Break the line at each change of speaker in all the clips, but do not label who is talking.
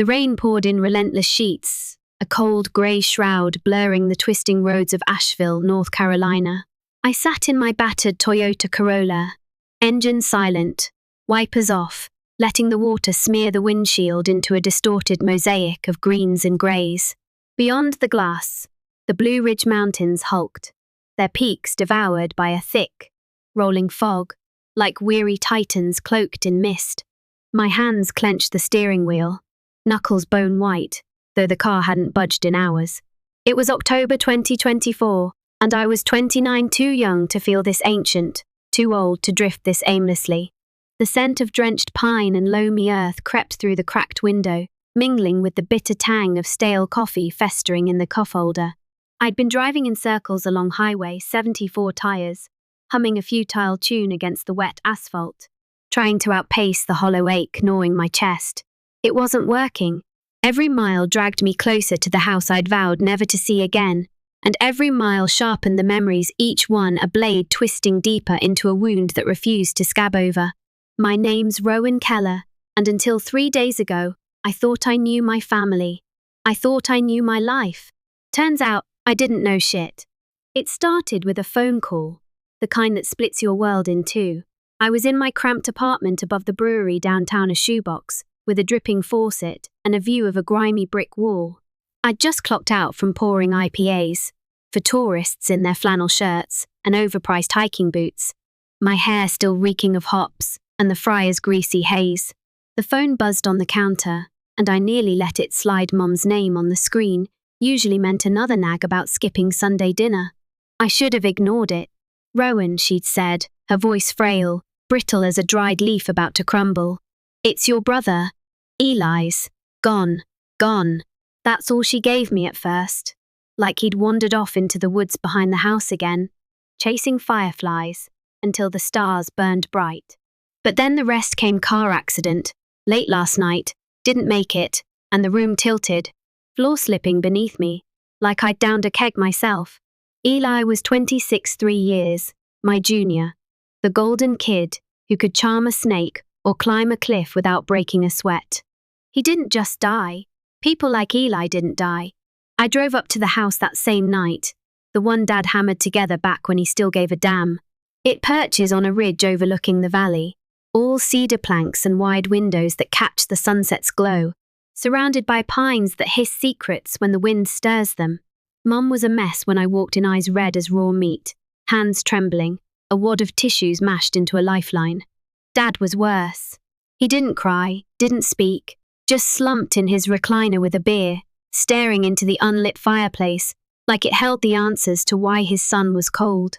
The rain poured in relentless sheets, a cold grey shroud blurring the twisting roads of Asheville, North Carolina. I sat in my battered Toyota Corolla, engine silent, wipers off, letting the water smear the windshield into a distorted mosaic of greens and greys. Beyond the glass, the Blue Ridge Mountains hulked, their peaks devoured by a thick, rolling fog, like weary titans cloaked in mist. My hands clenched the steering wheel, knuckles bone white, though the car hadn't budged in hours. It was October 2024, and I was 29, too young to feel this ancient, too old to drift this aimlessly. The scent of drenched pine and loamy earth crept through the cracked window, mingling with the bitter tang of stale coffee festering in the cup holder. I'd been driving in circles along Highway 74 tires, humming a futile tune against the wet asphalt, trying to outpace the hollow ache gnawing my chest. It wasn't working. Every mile dragged me closer to the house I'd vowed never to see again, and every mile sharpened the memories, each one a blade twisting deeper into a wound that refused to scab over. My name's Rowan Keller, and until 3 days ago, I thought I knew my family. I thought I knew my life. Turns out, I didn't know shit. It started with a phone call, the kind that splits your world in two. I was in my cramped apartment above the brewery downtown, a shoebox, with a dripping faucet and a view of a grimy brick wall. I'd just clocked out from pouring IPAs for tourists in their flannel shirts and overpriced hiking boots, my hair still reeking of hops and the friar's greasy haze. The phone buzzed on the counter, and I nearly let it slide. Mum's name on the screen usually meant another nag about skipping Sunday dinner. I should have ignored it. "Rowan," she'd said, her voice frail, brittle as a dried leaf about to crumble. "It's your brother. Eli's. Gone. Gone." That's all she gave me at first. Like he'd wandered off into the woods behind the house again, chasing fireflies, until the stars burned bright. But then the rest came: car accident, late last night, didn't make it, and the room tilted, floor slipping beneath me, like I'd downed a keg myself. Eli was 26, 3 years, my junior, the golden kid who could charm a snake or climb a cliff without breaking a sweat. He didn't just die. People like Eli didn't die. I drove up to the house that same night, the one Dad hammered together back when he still gave a damn. It perches on a ridge overlooking the valley, all cedar planks and wide windows that catch the sunset's glow, surrounded by pines that hiss secrets when the wind stirs them. Mum was a mess when I walked in, eyes red as raw meat, hands trembling, a wad of tissues mashed into a lifeline. Dad was worse. He didn't cry, didn't speak, just slumped in his recliner with a beer, staring into the unlit fireplace, like it held the answers to why his son was cold.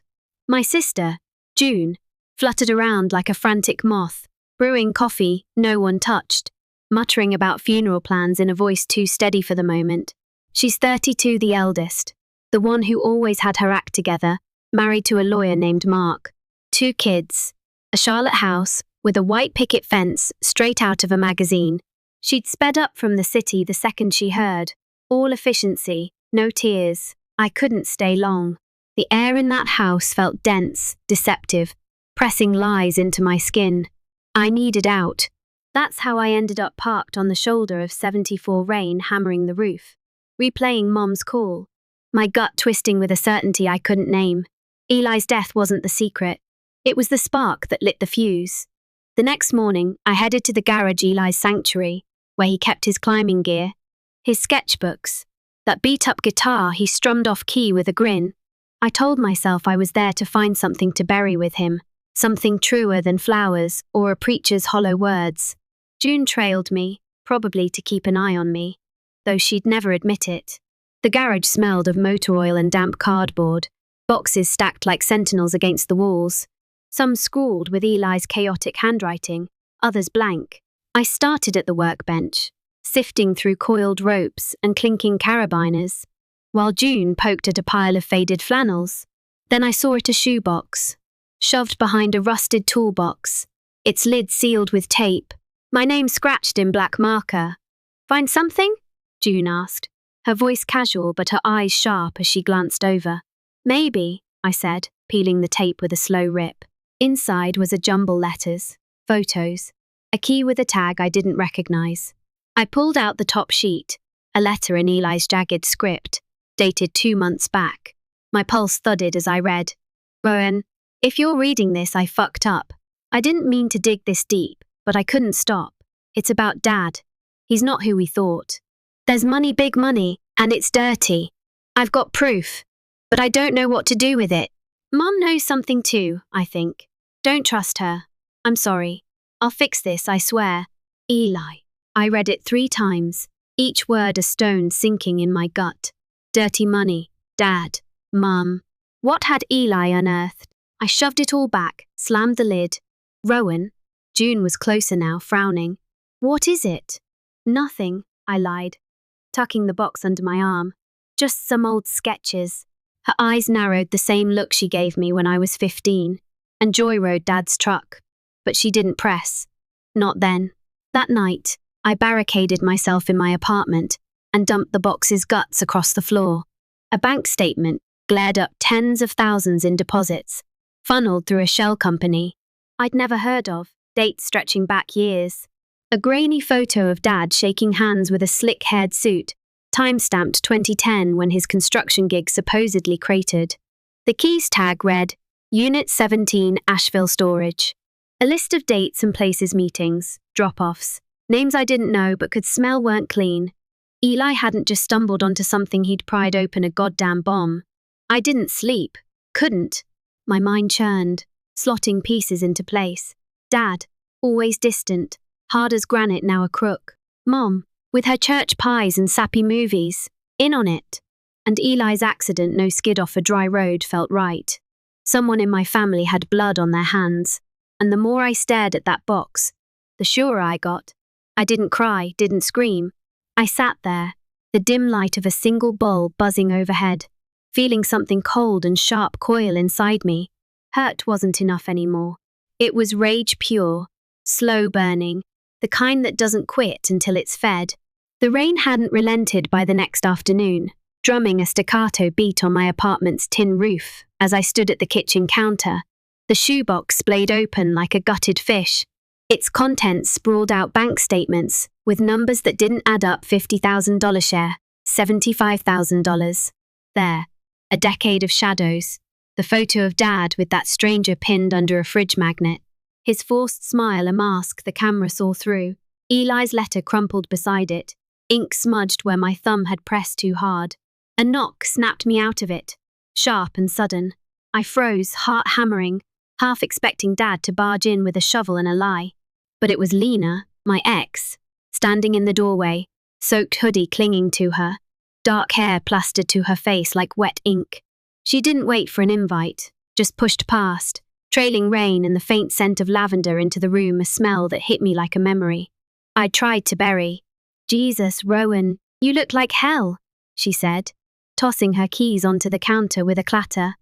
My sister, June, fluttered around like a frantic moth, brewing coffee no one touched, muttering about funeral plans in a voice too steady for the moment. She's 32, the eldest, the one who always had her act together, married to a lawyer named Mark. 2 kids, a Charlotte house with a white picket fence straight out of a magazine. She'd sped up from the city the second she heard. All efficiency, no tears. I couldn't stay long. The air in that house felt dense, deceptive, pressing lies into my skin. I needed out. That's how I ended up parked on the shoulder of 74, rain hammering the roof, replaying Mom's call, my gut twisting with a certainty I couldn't name. Eli's death wasn't the secret. It was the spark that lit the fuse. The next morning, I headed to the garage, Eli's sanctuary, where he kept his climbing gear, his sketchbooks, that beat-up guitar he strummed off-key with a grin. I told myself I was there to find something to bury with him, something truer than flowers or a preacher's hollow words. June trailed me, probably to keep an eye on me, though she'd never admit it. The garage smelled of motor oil and damp cardboard, boxes stacked like sentinels against the walls, some scrawled with Eli's chaotic handwriting, others blank. I started at the workbench, sifting through coiled ropes and clinking carabiners, while June poked at a pile of faded flannels. Then I saw it, a shoebox, shoved behind a rusted toolbox, its lid sealed with tape, my name scratched in black marker. "Find something?" June asked, her voice casual but her eyes sharp as she glanced over. "Maybe," I said, peeling the tape with a slow rip. Inside was a jumble letters, photos, a key with a tag I didn't recognize. I pulled out the top sheet, a letter in Eli's jagged script, dated 2 months back. My pulse thudded as I read. Rowan, if you're reading this, I fucked up. I didn't mean to dig this deep, but I couldn't stop. It's about Dad. He's not who we thought. There's money, big money, and it's dirty. I've got proof, but I don't know what to do with it. Mum knows something too, I think. Don't trust her. I'm sorry. I'll fix this, I swear. Eli. I read it 3 times, each word a stone sinking in my gut. Dirty money, Dad, Mum. What had Eli unearthed? I shoved it all back, slammed the lid. Rowan. June was closer now, frowning. What is it? Nothing, I lied, tucking the box under my arm. Just some old sketches. Her eyes narrowed, the same look she gave me when I was 15, and Joy rode Dad's truck. But she didn't press. Not then. That night, I barricaded myself in my apartment and dumped the box's guts across the floor. A bank statement glared up tens of thousands in deposits, funneled through a shell company I'd never heard of, dates stretching back years. A grainy photo of Dad shaking hands with a slick-haired suit, time-stamped 2010 when his construction gig supposedly cratered. The keys tag read, Unit 17, Asheville Storage. A list of dates and places, meetings, drop-offs, names I didn't know but could smell weren't clean. Eli hadn't just stumbled onto something he'd pried open a goddamn bomb. I didn't sleep. Couldn't. My mind churned, slotting pieces into place. Dad, always distant, hard as granite, now a crook. Mom, with her church pies and sappy movies, in on it. And Eli's accident, no skid off a dry road, felt right. Someone in my family had blood on their hands, and the more I stared at that box, the surer I got. I didn't cry, didn't scream. I sat there, the dim light of a single bulb buzzing overhead, feeling something cold and sharp coil inside me. Hurt wasn't enough anymore. It was rage pure, slow burning, the kind that doesn't quit until it's fed. The rain hadn't relented by the next afternoon, drumming a staccato beat on my apartment's tin roof as I stood at the kitchen counter. The shoebox splayed open like a gutted fish. Its contents sprawled out bank statements with numbers that didn't add up. $50,000 share, $75,000. There, a decade of shadows. The photo of Dad with that stranger pinned under a fridge magnet. His forced smile a mask the camera saw through. Eli's letter crumpled beside it, ink smudged where my thumb had pressed too hard. A knock snapped me out of it, sharp and sudden. I froze, heart hammering, half expecting Dad to barge in with a shovel and a lie. But it was Lena, my ex, standing in the doorway, soaked hoodie clinging to her, dark hair plastered to her face like wet ink. She didn't wait for an invite, just pushed past, trailing rain and the faint scent of lavender into the room, a smell that hit me like a memory. I tried to bury. Jesus, Rowan, you look like hell, she said, tossing her keys onto the counter with a clatter.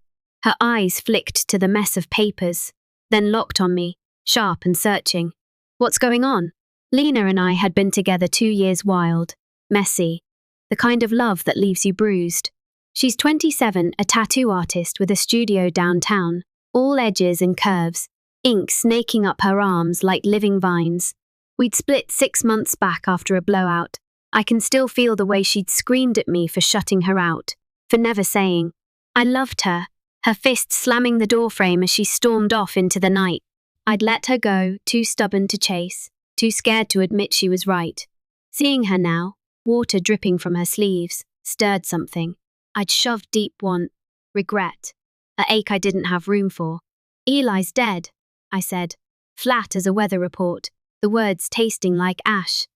Her eyes flicked to the mess of papers, then locked on me, sharp and searching. What's going on? Lena and I had been together 2 years, wild, messy, the kind of love that leaves you bruised. She's 27, a tattoo artist with a studio downtown, all edges and curves, ink snaking up her arms like living vines. We'd split 6 months back after a blowout. I can still feel the way she'd screamed at me for shutting her out, for never saying. I loved her, her fist slamming the doorframe as she stormed off into the night. I'd let her go, too stubborn to chase, too scared to admit she was right. Seeing her now, water dripping from her sleeves, stirred something. I'd shoved deep want, regret, an ache I didn't have room for. Eli's dead, I said, flat as a weather report, the words tasting like ash.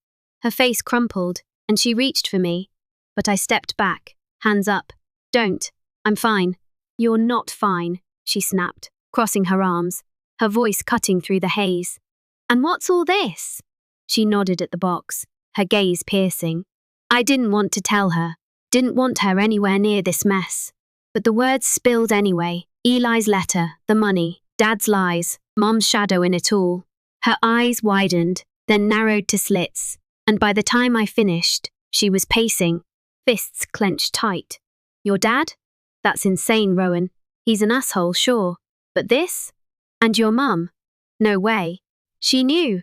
Her face crumpled, and she reached for me, but I stepped back, hands up. Don't, I'm fine. You're not fine, she snapped, crossing her arms, her voice cutting through the haze. And what's all this? She nodded at the box, her gaze piercing. I didn't want to tell her, didn't want her anywhere near this mess. But the words spilled anyway. Eli's letter, the money, Dad's lies, Mom's shadow in it all. Her eyes widened, then narrowed to slits, and by the time I finished, she was pacing, fists clenched tight. Your dad? That's insane, Rowan. He's an asshole, sure. But this? And your mum? No way. She knew,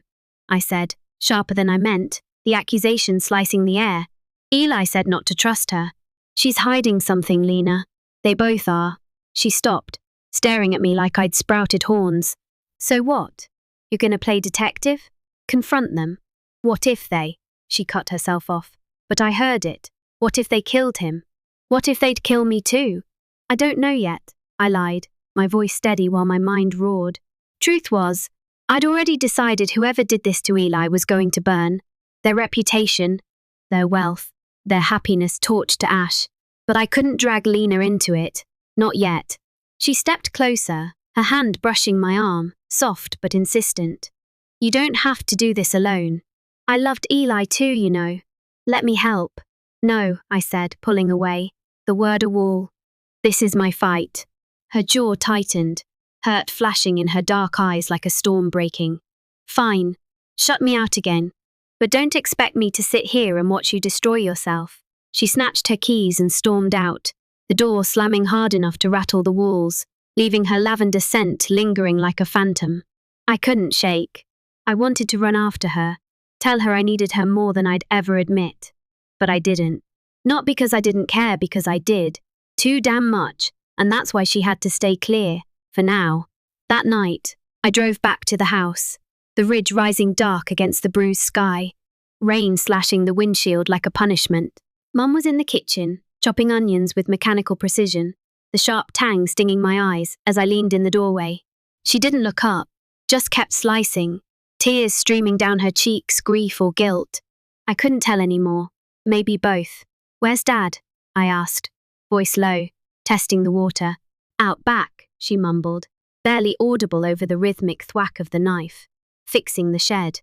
I said, sharper than I meant. the accusation slicing the air. Eli said not to trust her. She's hiding something, Lena. They both are. She stopped, staring at me like I'd sprouted horns. So what? You're gonna play detective? Confront them. What if they? She cut herself off. But I heard it. What if they killed him? What if they'd kill me too? I don't know yet, I lied, my voice steady while my mind roared. Truth was, I'd already decided whoever did this to Eli was going to burn. Their reputation, their wealth, their happiness torched to ash. But I couldn't drag Lena into it. Not yet. She stepped closer, her hand brushing my arm, soft but insistent. You don't have to do this alone. I loved Eli too, you know. Let me help. No, I said, pulling away, the word a wall. This is my fight. Her jaw tightened, hurt flashing in her dark eyes like a storm breaking. Fine. Shut me out again. But don't expect me to sit here and watch you destroy yourself. She snatched her keys and stormed out, the door slamming hard enough to rattle the walls, leaving her lavender scent lingering like a phantom. I couldn't shake. I wanted to run after her, tell her I needed her more than I'd ever admit. But I didn't. Not because I didn't care, because I did. Too damn much, and that's why she had to stay clear, for now. That night, I drove back to the house, the ridge rising dark against the bruised sky, rain slashing the windshield like a punishment. Mum was in the kitchen, chopping onions with mechanical precision, the sharp tang stinging my eyes as I leaned in the doorway. She didn't look up, just kept slicing, tears streaming down her cheeks, grief or guilt. I couldn't tell anymore. Maybe both. Where's Dad? I asked, voice low, testing the water. Out back, she mumbled, barely audible over the rhythmic thwack of the knife, fixing the shed.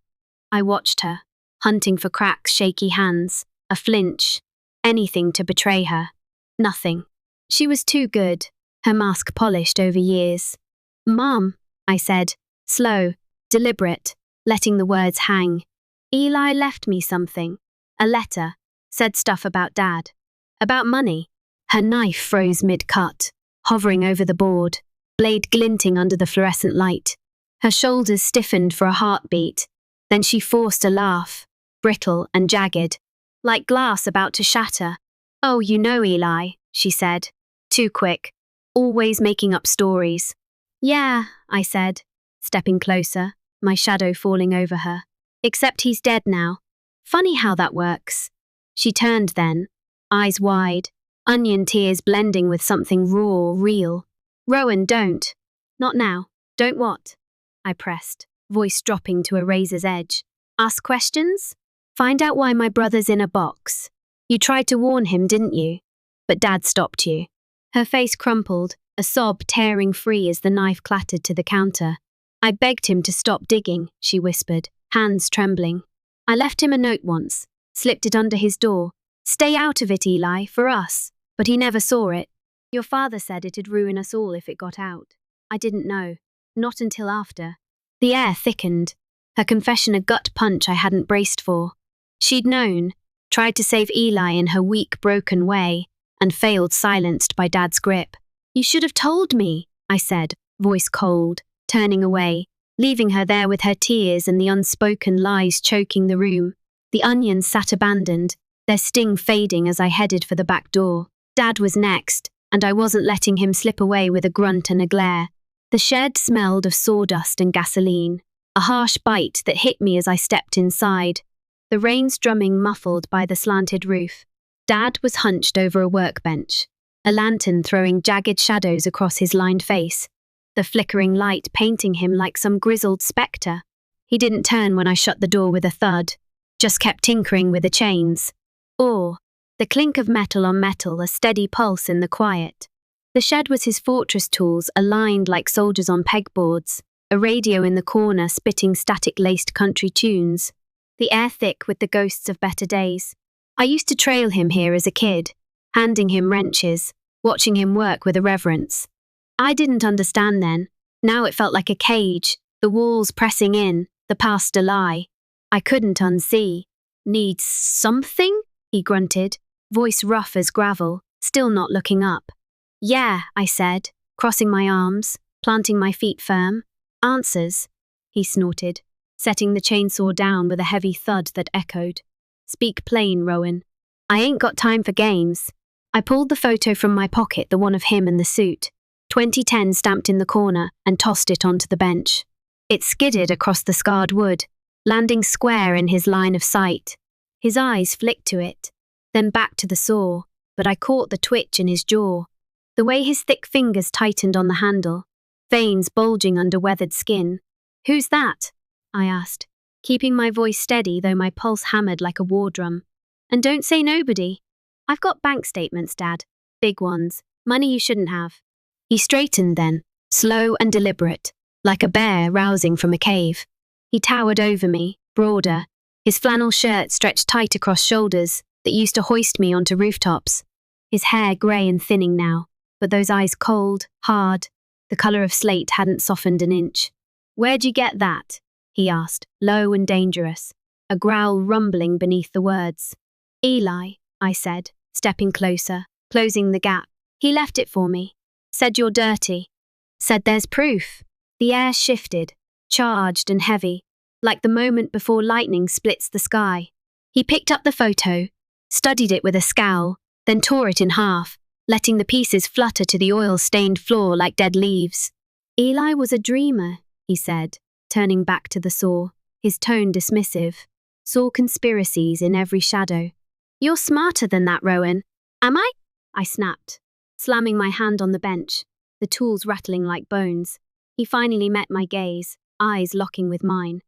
I watched her, hunting for cracks, shaky hands, a flinch, anything to betray her. Nothing. She was too good, her mask polished over years. Mum, I said, slow, deliberate, letting the words hang. Eli left me something. A letter. Said stuff about Dad. About money. Her knife froze mid-cut, hovering over the board, blade glinting under the fluorescent light. Her shoulders stiffened for a heartbeat. Then she forced a laugh, brittle and jagged, like glass about to shatter. Oh, you know Eli, she said. Too quick. Always making up stories. Yeah, I said, stepping closer, my shadow falling over her. Except he's dead now. Funny how that works. She turned then, eyes wide, onion tears blending with something raw, real. Rowan, don't. Not now. Don't what? I pressed, voice dropping to a razor's edge. Ask questions? Find out why my brother's in a box. You tried to warn him, didn't you? But Dad stopped you. Her face crumpled, a sob tearing free as the knife clattered to the counter. I begged him to stop digging, she whispered, hands trembling. I left him a note once. Slipped it under his door. Stay out of it, Eli, for us. But he never saw it. Your father said it'd ruin us all if it got out. I didn't know. Not until after. The air thickened. Her confession a gut punch I hadn't braced for. She'd known, tried to save Eli in her weak, broken way, and failed silenced by Dad's grip. You should have told me, I said, voice cold, turning away, leaving her there with her tears and the unspoken lies choking the room. The onions sat abandoned, their sting fading as I headed for the back door. Dad was next, and I wasn't letting him slip away with a grunt and a glare. The shed smelled of sawdust and gasoline, a harsh bite that hit me as I stepped inside, the rain's drumming muffled by the slanted roof. Dad was hunched over a workbench, a lantern throwing jagged shadows across his lined face, the flickering light painting him like some grizzled spectre. He didn't turn when I shut the door with a thud. Just kept tinkering with the chains. Or, the clink of metal on metal, a steady pulse in the quiet. The shed was his fortress tools, aligned like soldiers on pegboards, a radio in the corner spitting static-laced country tunes, the air thick with the ghosts of better days. I used to trail him here as a kid, handing him wrenches, watching him work with a reverence. I didn't understand then. Now it felt like a cage, the walls pressing in, the past a lie. I couldn't unsee. Needs something? He grunted, voice rough as gravel, still not looking up. Yeah, I said, crossing my arms, planting my feet firm. Answers, he snorted, setting the chainsaw down with a heavy thud that echoed. Speak plain, Rowan. I ain't got time for games. I pulled the photo from my pocket, the one of him in the suit, 2010 stamped in the corner, and tossed it onto the bench. It skidded across the scarred wood, landing square in his line of sight. His eyes flicked to it, then back to the saw, but I caught the twitch in his jaw, the way his thick fingers tightened on the handle, veins bulging under weathered skin. "Who's that?" I asked, keeping my voice steady though my pulse hammered like a war drum. "And don't say nobody. I've got bank statements, Dad. Big ones. Money you shouldn't have." He straightened then, slow and deliberate, like a bear rousing from a cave. He towered over me, broader, his flannel shirt stretched tight across shoulders that used to hoist me onto rooftops. His hair grey and thinning now, but those eyes cold, hard, the colour of slate hadn't softened an inch. "Where'd you get that?" he asked, low and dangerous, a growl rumbling beneath the words. "Eli," I said, stepping closer, closing the gap. "He left it for me. Said you're dirty. Said there's proof." The air shifted, charged and heavy, like the moment before lightning splits the sky. He picked up the photo, studied it with a scowl, then tore it in half, letting the pieces flutter to the oil-stained floor like dead leaves. "Eli was a dreamer," he said, turning back to the saw, his tone dismissive. "Saw conspiracies in every shadow." "You're smarter than that, Rowan." "Am I?" I snapped, slamming my hand on the bench, the tools rattling like bones. He finally met my gaze, eyes locking with mine.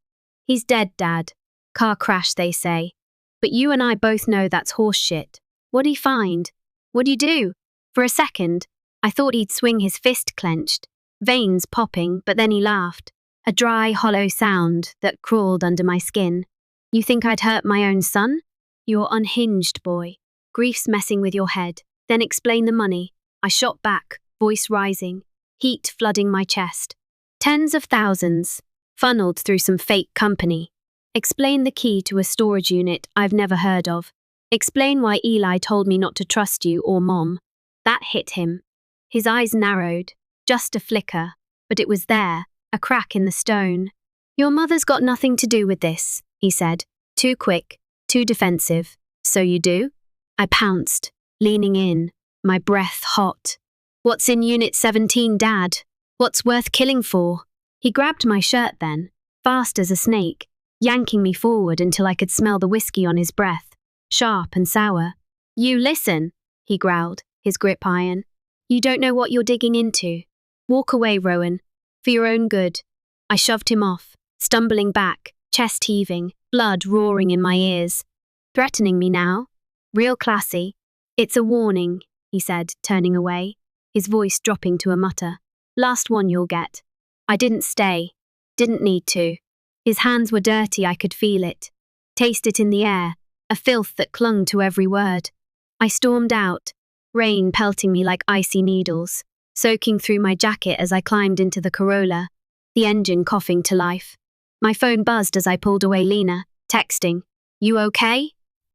"He's dead, Dad. Car crash, they say. But you and I both know that's horse shit. What'd he find? What'd you do?" For a second, I thought he'd swing his fist clenched, veins popping, but then he laughed, a dry, hollow sound that crawled under my skin. "You think I'd hurt my own son? You're unhinged, boy. Grief's messing with your head. Then explain the money." I shot back, voice rising, heat flooding my chest. "Tens of thousands, funneled through some fake company. Explain the key to a storage unit I've never heard of. Explain why Eli told me not to trust you or Mom." That hit him. His eyes narrowed, just a flicker, but it was there, a crack in the stone. "Your mother's got nothing to do with this," he said, too quick, too defensive. "So you do?" I pounced, leaning in, my breath hot. "What's in Unit 17, Dad? What's worth killing for?" He grabbed my shirt then, fast as a snake, yanking me forward until I could smell the whiskey on his breath, sharp and sour. "You listen," he growled, his grip iron. "You don't know what you're digging into. Walk away, Rowan, for your own good." I shoved him off, stumbling back, chest heaving, blood roaring in my ears. "Threatening me now? Real classy." "It's a warning," he said, turning away, his voice dropping to a mutter. "Last one you'll get." I didn't stay. Didn't need to. His hands were dirty, I could feel it. Taste it in the air, a filth that clung to every word. I stormed out, rain pelting me like icy needles, soaking through my jacket as I climbed into the Corolla, the engine coughing to life. My phone buzzed as I pulled away Lena, texting, "You okay?"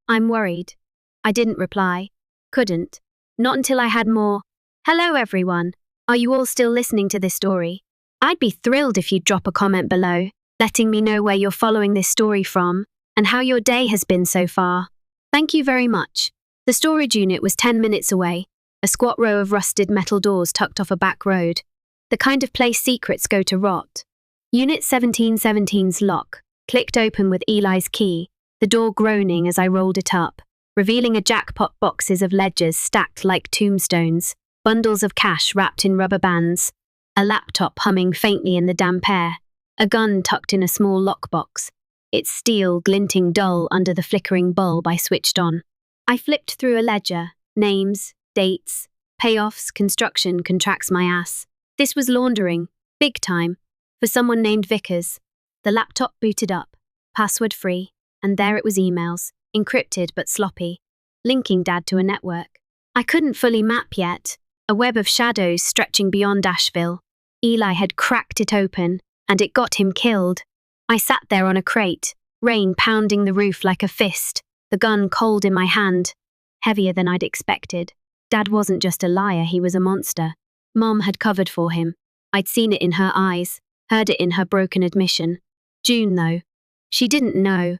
"I'm worried." I didn't reply. Couldn't. Not until I had more. "Hello, everyone. Are you all still listening to this story? I'd be thrilled if you'd drop a comment below, letting me know where you're following this story from and how your day has been so far. Thank you very much." The storage unit was 10 minutes away, a squat row of rusted metal doors tucked off a back road, the kind of place secrets go to rot. Unit 1717's lock clicked open with Eli's key, the door groaning as I rolled it up, revealing a jackpot boxes of ledgers stacked like tombstones, bundles of cash wrapped in rubber bands, a laptop humming faintly in the damp air, a gun tucked in a small lockbox, its steel glinting dull under the flickering bulb I switched on. I flipped through a ledger, names, dates, payoffs, construction contracts my ass. This was laundering, big time, for someone named Vickers. The laptop booted up, password-free, and there it was emails, encrypted but sloppy, linking Dad to a network I couldn't fully map yet, a web of shadows stretching beyond Asheville. Eli had cracked it open, and it got him killed. I sat there on a crate, rain pounding the roof like a fist, the gun cold in my hand, heavier than I'd expected. Dad wasn't just a liar, he was a monster. Mom had covered for him. I'd seen it in her eyes, heard it in her broken admission. June, though. She didn't know.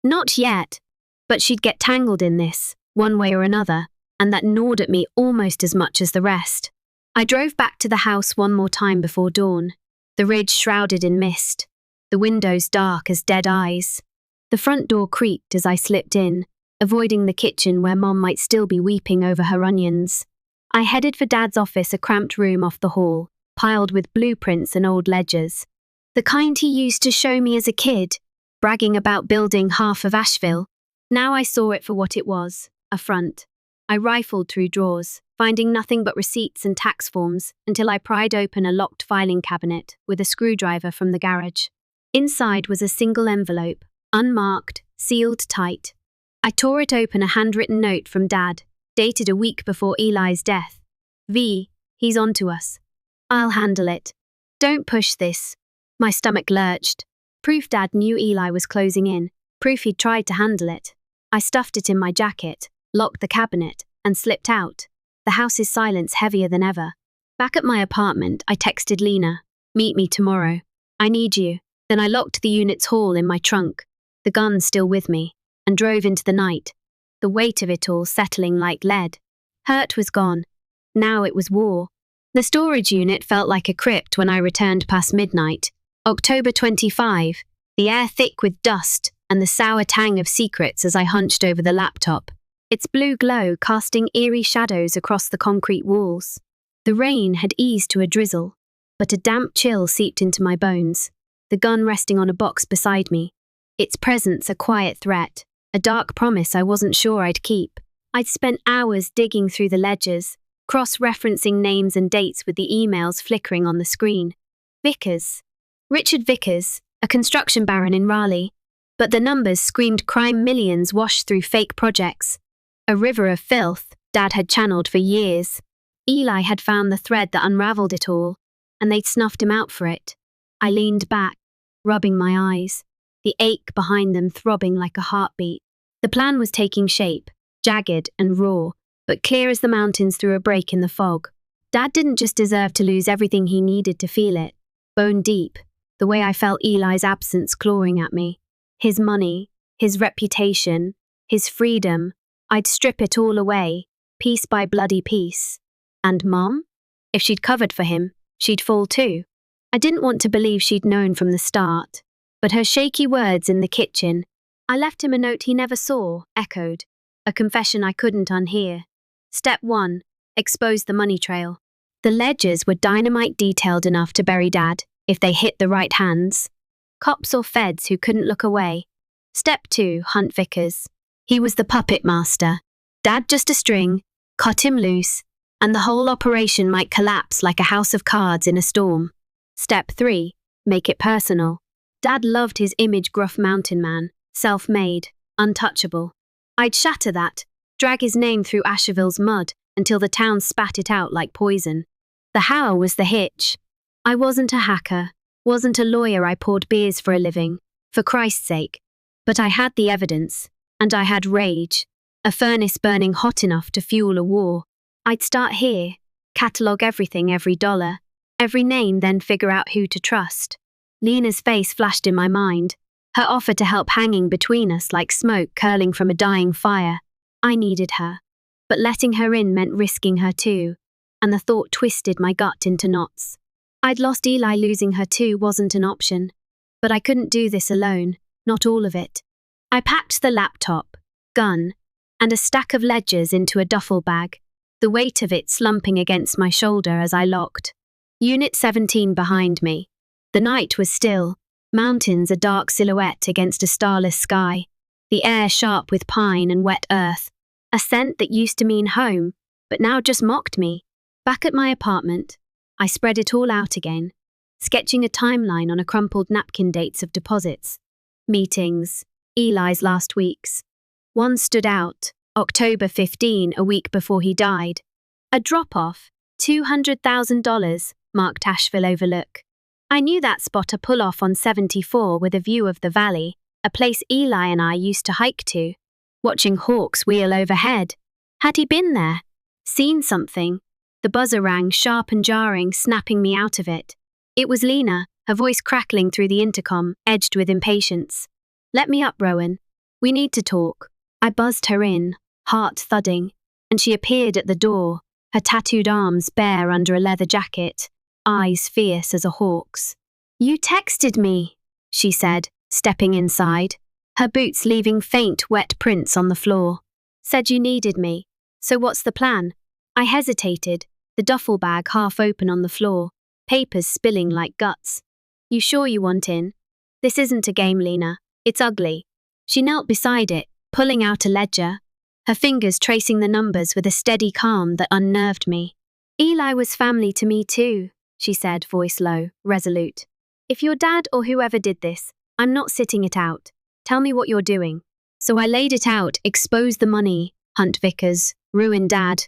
Not yet. But she'd get tangled in this, one way or another, and that gnawed at me almost as much as the rest. I drove back to the house one more time before dawn, the ridge shrouded in mist, the windows dark as dead eyes. The front door creaked as I slipped in, avoiding the kitchen where Mom might still be weeping over her onions. I headed for Dad's office, a cramped room off the hall, piled with blueprints and old ledgers. The kind he used to show me as a kid, bragging about building half of Asheville. Now I saw it for what it was, a front. I rifled through drawers, finding nothing but receipts and tax forms until I pried open a locked filing cabinet with a screwdriver from the garage. Inside was a single envelope, unmarked, sealed tight. I tore it open, a handwritten note from Dad, dated a week before Eli's death. V, he's on to us. I'll handle it. Don't push this. My stomach lurched. Proof Dad knew Eli was closing in, proof he'd tried to handle it. I stuffed it in my jacket, locked the cabinet, and slipped out. The house's silence heavier than ever. Back at my apartment, I texted Lena, "Meet me tomorrow. I need you." Then I locked the unit's haul in my trunk, the gun still with me, and drove into the night, the weight of it all settling like lead. Hurt was gone. Now it was war. The storage unit felt like a crypt when I returned past midnight. October 25, the air thick with dust and the sour tang of secrets as I hunched over the laptop, its blue glow casting eerie shadows across the concrete walls. The rain had eased to a drizzle, but a damp chill seeped into my bones, the gun resting on a box beside me, its presence a quiet threat, a dark promise I wasn't sure I'd keep. I'd spent hours digging through the ledgers, cross-referencing names and dates with the emails flickering on the screen. Vickers. Richard Vickers, a construction baron in Raleigh. But the numbers screamed crime millions washed through fake projects. A river of filth Dad had channeled for years. Eli had found the thread that unraveled it all, and they'd snuffed him out for it. I leaned back, rubbing my eyes, the ache behind them throbbing like a heartbeat. The plan was taking shape, jagged and raw, but clear as the mountains through a break in the fog. Dad didn't just deserve to lose everything he needed to feel it, bone deep, the way I felt Eli's absence clawing at me. His money, his reputation, his freedom, I'd strip it all away, piece by bloody piece. And Mom? If she'd covered for him, she'd fall too. I didn't want to believe she'd known from the start, but her shaky words in the kitchen, "I left him a note he never saw," echoed, a confession I couldn't unhear. Step 1. Expose the money trail. The ledgers were dynamite detailed enough to bury Dad, if they hit the right hands. Cops or feds who couldn't look away. Step 2. Hunt Vickers. He was the puppet master. Dad just a string, cut him loose, and the whole operation might collapse like a house of cards in a storm. Step 3. Make it personal. Dad loved his image, gruff mountain man, self-made, untouchable. I'd shatter that, drag his name through Asheville's mud until the town spat it out like poison. The how was the hitch. I wasn't a hacker, wasn't a lawyer. I poured beers for a living, for Christ's sake. But I had the evidence, and I had rage, a furnace burning hot enough to fuel a war. I'd start here, catalogue everything, every dollar, every name, then figure out who to trust. Lena's face flashed in my mind, her offer to help hanging between us like smoke curling from a dying fire. I needed her, but letting her in meant risking her too, and the thought twisted my gut into knots. I'd lost Eli, losing her too wasn't an option, but I couldn't do this alone, not all of it. I packed the laptop, gun, and a stack of ledgers into a duffel bag, the weight of it slumping against my shoulder as I locked. Unit 17 behind me. The night was still, mountains a dark silhouette against a starless sky, the air sharp with pine and wet earth, a scent that used to mean home, but now just mocked me. Back at my apartment, I spread it all out again, sketching a timeline on a crumpled napkin, dates of deposits, meetings, Eli's last weeks. One stood out, October 15, a week before he died. A drop-off, $200,000, marked Asheville Overlook. I knew that spot, a pull-off on 74 with a view of the valley, a place Eli and I used to hike to, watching hawks wheel overhead. Had he been there? Seen something? The buzzer rang, sharp and jarring, snapping me out of it. It was Lena, her voice crackling through the intercom, edged with impatience. "Let me up, Rowan. We need to talk." I buzzed her in, heart thudding, and she appeared at the door, her tattooed arms bare under a leather jacket, eyes fierce as a hawk's. "You texted me," she said, stepping inside, her boots leaving faint, wet prints on the floor. "Said you needed me. So what's the plan?" I hesitated, the duffel bag half open on the floor, papers spilling like guts. "You sure you want in? This isn't a game, Lena. It's ugly." She knelt beside it, pulling out a ledger, her fingers tracing the numbers with a steady calm that unnerved me. "Eli was family to me too," she said, voice low, resolute. "If your dad or whoever did this, I'm not sitting it out. Tell me what you're doing." So I laid it out, exposed the money, Hunt Vickers, ruined Dad.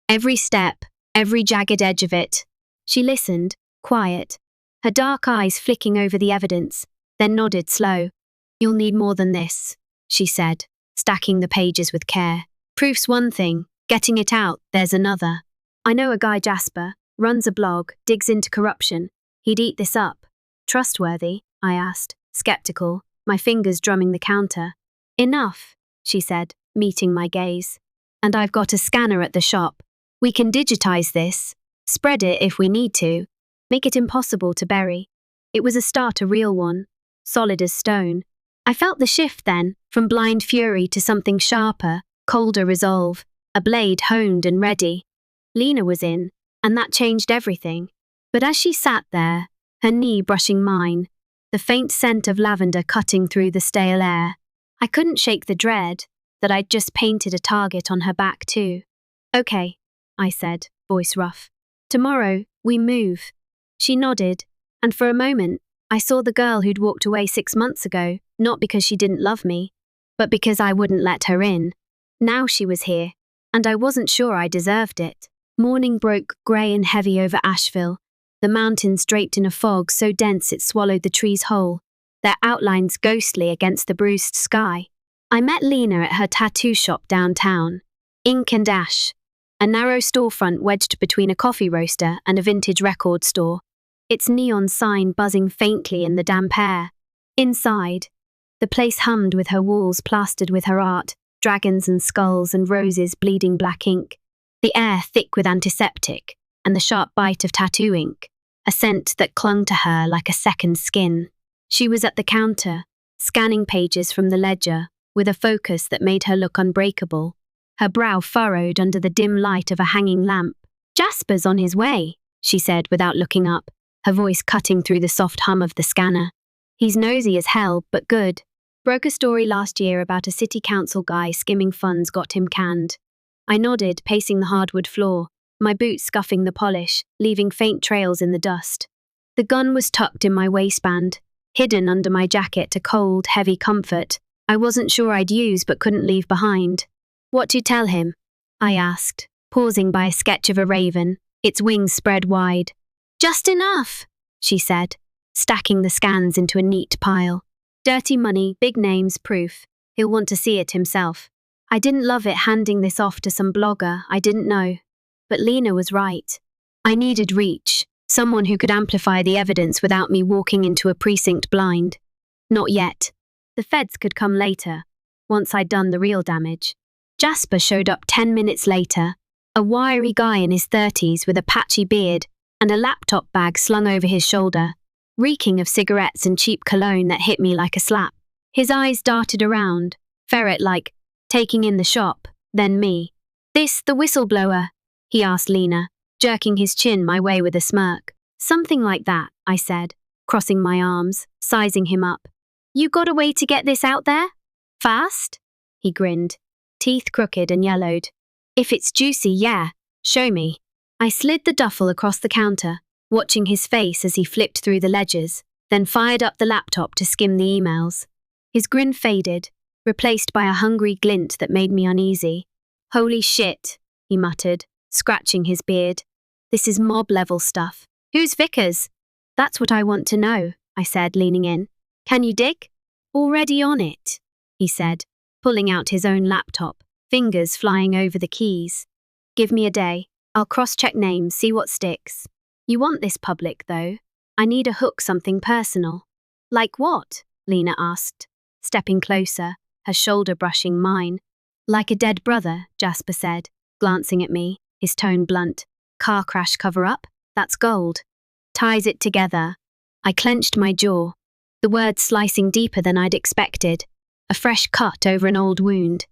Every step, every jagged edge of it. She listened, quiet, her dark eyes flicking over the evidence, then nodded slow. "You'll need more than this," she said, stacking the pages with care. "Proof's one thing, getting it out, there's another. I know a guy, Jasper, runs a blog, digs into corruption. He'd eat this up." "Trustworthy?" I asked, skeptical, my fingers drumming the counter. "Enough," she said, meeting my gaze. "And I've got a scanner at the shop. We can digitize this, spread it if we need to, make it impossible to bury." It was a start, a real one, solid as stone. I felt the shift then, from blind fury to something sharper, colder resolve, a blade honed and ready. Lena was in, and that changed everything. But as she sat there, her knee brushing mine, the faint scent of lavender cutting through the stale air, I couldn't shake the dread that I'd just painted a target on her back too. "Okay," I said, voice rough. "Tomorrow, we move." She nodded, and for a moment, I saw the girl who'd walked away 6 months ago, not because she didn't love me, but because I wouldn't let her in. Now she was here, and I wasn't sure I deserved it. Morning broke grey and heavy over Asheville, the mountains draped in a fog so dense it swallowed the trees whole, their outlines ghostly against the bruised sky. I met Lena at her tattoo shop downtown, ink and ash, a narrow storefront wedged between a coffee roaster and a vintage record store, its neon sign buzzing faintly in the damp air. Inside, the place hummed with her walls plastered with her art, dragons and skulls and roses bleeding black ink, the air thick with antiseptic and the sharp bite of tattoo ink, a scent that clung to her like a second skin. She was at the counter, scanning pages from the ledger, with a focus that made her look unbreakable, her brow furrowed under the dim light of a hanging lamp. "Jasper's on his way," she said without looking up, her voice cutting through the soft hum of the scanner. "He's nosy as hell, but good. Broke a story last year about a city council guy skimming funds got him canned." I nodded, pacing the hardwood floor, my boots scuffing the polish, leaving faint trails in the dust. The gun was tucked in my waistband, hidden under my jacket, a cold, heavy comfort I wasn't sure I'd use but couldn't leave behind. "What you tell him?" I asked, pausing by a sketch of a raven, its wings spread wide. "Just enough," she said, stacking the scans into a neat pile. "Dirty money, big names, proof. He'll want to see it himself." I didn't love it handing this off to some blogger I didn't know. But Lena was right. I needed reach, someone who could amplify the evidence without me walking into a precinct blind. Not yet. The feds could come later, once I'd done the real damage. Jasper showed up 10 minutes later, a wiry guy in his 30s with a patchy beard and a laptop bag slung over his shoulder, reeking of cigarettes and cheap cologne that hit me like a slap. His eyes darted around, ferret-like, taking in the shop, then me. "This the whistleblower?" he asked Lena, jerking his chin my way with a smirk. "Something like that," I said, crossing my arms, sizing him up. "You got a way to get this out there? Fast?" He grinned, teeth crooked and yellowed. "If it's juicy, yeah, show me." I slid the duffel across the counter, watching his face as he flipped through the ledgers, then fired up the laptop to skim the emails. His grin faded, replaced by a hungry glint that made me uneasy. "Holy shit," he muttered, scratching his beard. "This is mob-level stuff. Who's Vickers?" "That's what I want to know," I said, leaning in. "Can you dig?" "Already on it," he said, pulling out his own laptop, fingers flying over the keys. "Give me a day. I'll cross-check names, see what sticks. You want this public, though? I need a hook, something personal." "Like what?" Lena asked, stepping closer, her shoulder brushing mine. Like a dead brother, Jasper said, glancing at me, his tone blunt. Car crash cover-up? That's gold. Ties it together. I clenched my jaw, the words slicing deeper than I'd expected. A fresh cut over an old wound.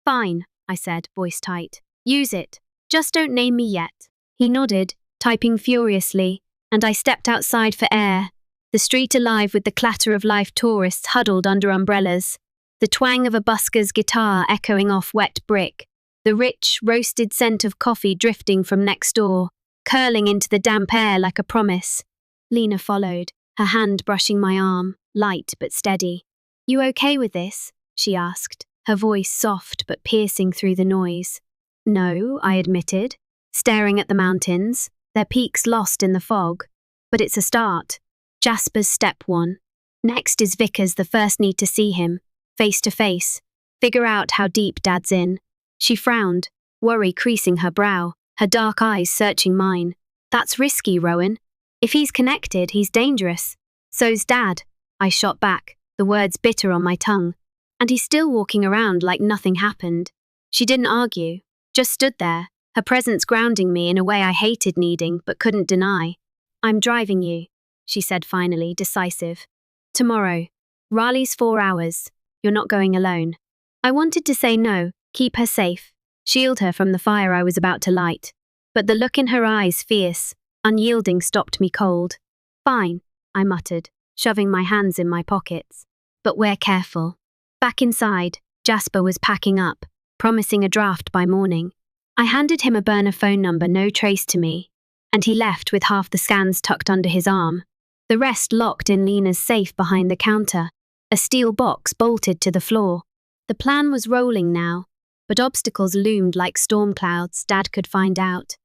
Fine, I said, voice tight. Use it. Just don't name me yet. He nodded, typing furiously, and I stepped outside for air. The street alive with the clatter of live tourists huddled under umbrellas, the twang of a busker's guitar echoing off wet brick, the rich, roasted scent of coffee drifting from next door, curling into the damp air like a promise. Lena followed, her hand brushing my arm, light but steady. You okay with this? She asked, her voice soft but piercing through the noise. No, I admitted, staring at the mountains, their peaks lost in the fog. But it's a start. Jasper's step one. Next is Vickers, the first need to see him, face to face, figure out how deep Dad's in. She frowned, worry creasing her brow, her dark eyes searching mine. That's risky, Rowan. If he's connected, he's dangerous. So's Dad. I shot back, the words bitter on my tongue. And he's still walking around like nothing happened. She didn't argue, just stood there, her presence grounding me in a way I hated needing but couldn't deny. I'm driving you, she said finally, decisive. Tomorrow. Raleigh's 4 hours. You're not going alone. I wanted to say no, keep her safe, shield her from the fire I was about to light. But the look in her eyes, fierce, unyielding, stopped me cold. Fine, I muttered, shoving my hands in my pockets. But we're careful. Back inside, Jasper was packing up, promising a draft by morning. I handed him a burner phone number no trace to me, and he left with half the scans tucked under his arm, the rest locked in Lena's safe behind the counter, a steel box bolted to the floor. The plan was rolling now, but obstacles loomed like storm clouds. Dad could find out.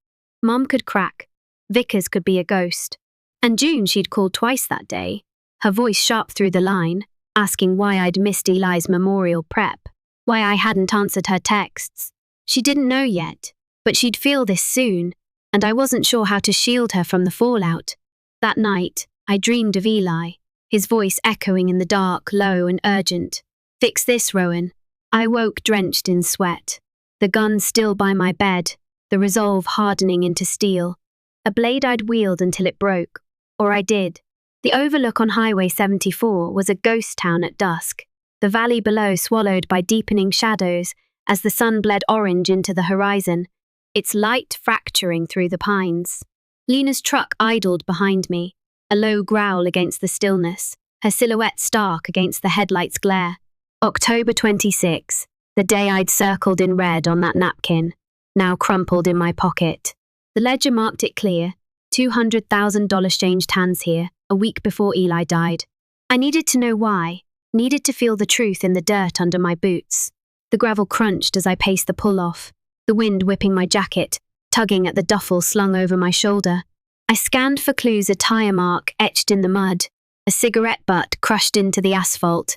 Mom could crack. Vickers could be a ghost. And June, she'd called twice that day, her voice sharp through the line, asking why I'd missed Eli's memorial prep, why I hadn't answered her texts. She didn't know yet, but she'd feel this soon, and I wasn't sure how to shield her from the fallout. That night, I dreamed of Eli, his voice echoing in the dark, low and urgent. Fix this, Rowan. I woke drenched in sweat, the gun still by my bed, the resolve hardening into steel. A blade I'd wield until it broke, or I did. The overlook on Highway 74 was a ghost town at dusk, the valley below swallowed by deepening shadows as the sun bled orange into the horizon, its light fracturing through the pines. Lena's truck idled behind me, a low growl against the stillness, her silhouette stark against the headlights' glare. October 26, the day I'd circled in red on that napkin, now crumpled in my pocket. The ledger marked it clear, $200,000 changed hands here, a week before Eli died. I needed to know why, needed to feel the truth in the dirt under my boots. The gravel crunched as I paced the pull-off, the wind whipping my jacket, tugging at the duffel slung over my shoulder. I scanned for clues, a tire mark etched in the mud, a cigarette butt crushed into the asphalt.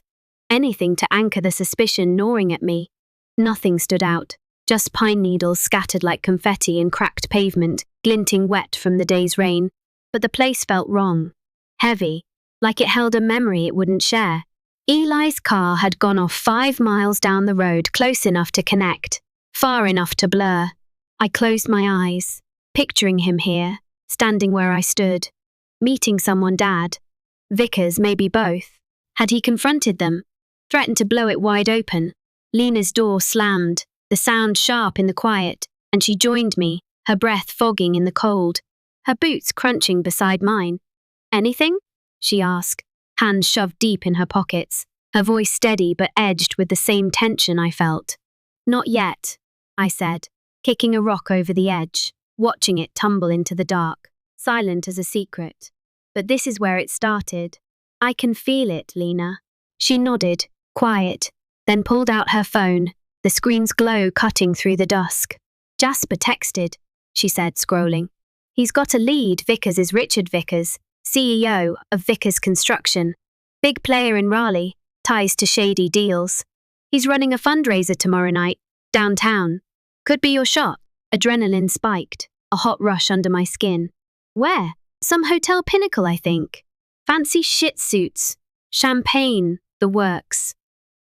Anything to anchor the suspicion gnawing at me. Nothing stood out, just pine needles scattered like confetti in cracked pavement, glinting wet from the day's rain. But the place felt wrong. Heavy, like it held a memory it wouldn't share. Eli's car had gone off 5 miles down the road, close enough to connect, far enough to blur. I closed my eyes, picturing him here, standing where I stood, meeting someone, Dad. Vickers, maybe both. Had he confronted them, threatened to blow it wide open? Lena's door slammed, the sound sharp in the quiet, and she joined me, her breath fogging in the cold, her boots crunching beside mine. Anything? She asked, hands shoved deep in her pockets, her voice steady but edged with the same tension I felt. Not yet, I said, kicking a rock over the edge, watching it tumble into the dark, silent as a secret. But this is where it started. I can feel it, Lena. She nodded, quiet, then pulled out her phone, the screen's glow cutting through the dusk. Jasper texted, she said, scrolling. He's got a lead. Vickers is Richard Vickers, CEO of Vickers Construction. Big player in Raleigh, ties to shady deals. He's running a fundraiser tomorrow night, downtown. Could be your shot. Adrenaline spiked, a hot rush under my skin. Where? Some hotel pinnacle, I think. Fancy shit suits. Champagne, the works.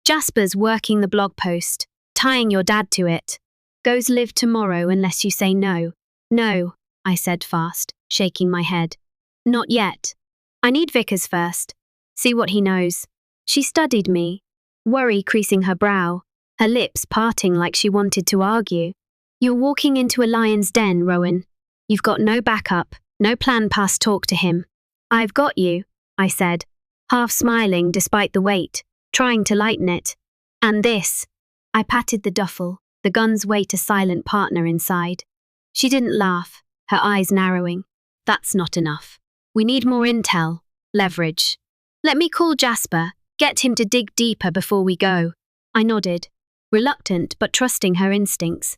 Jasper's working the blog post, tying your dad to it. Goes live tomorrow unless you say no. No, I said fast, shaking my head. Not yet. I need Vickers first. See what he knows. She studied me, worry creasing her brow, her lips parting like she wanted to argue. You're walking into a lion's den, Rowan. You've got no backup, no plan past talk to him. I've got you, I said, half smiling despite the weight, trying to lighten it. And this. I patted the duffel, the gun's weight a silent partner inside. She didn't laugh, her eyes narrowing. That's not enough. We need more intel, leverage. Let me call Jasper, get him to dig deeper before we go. I nodded, reluctant but trusting her instincts.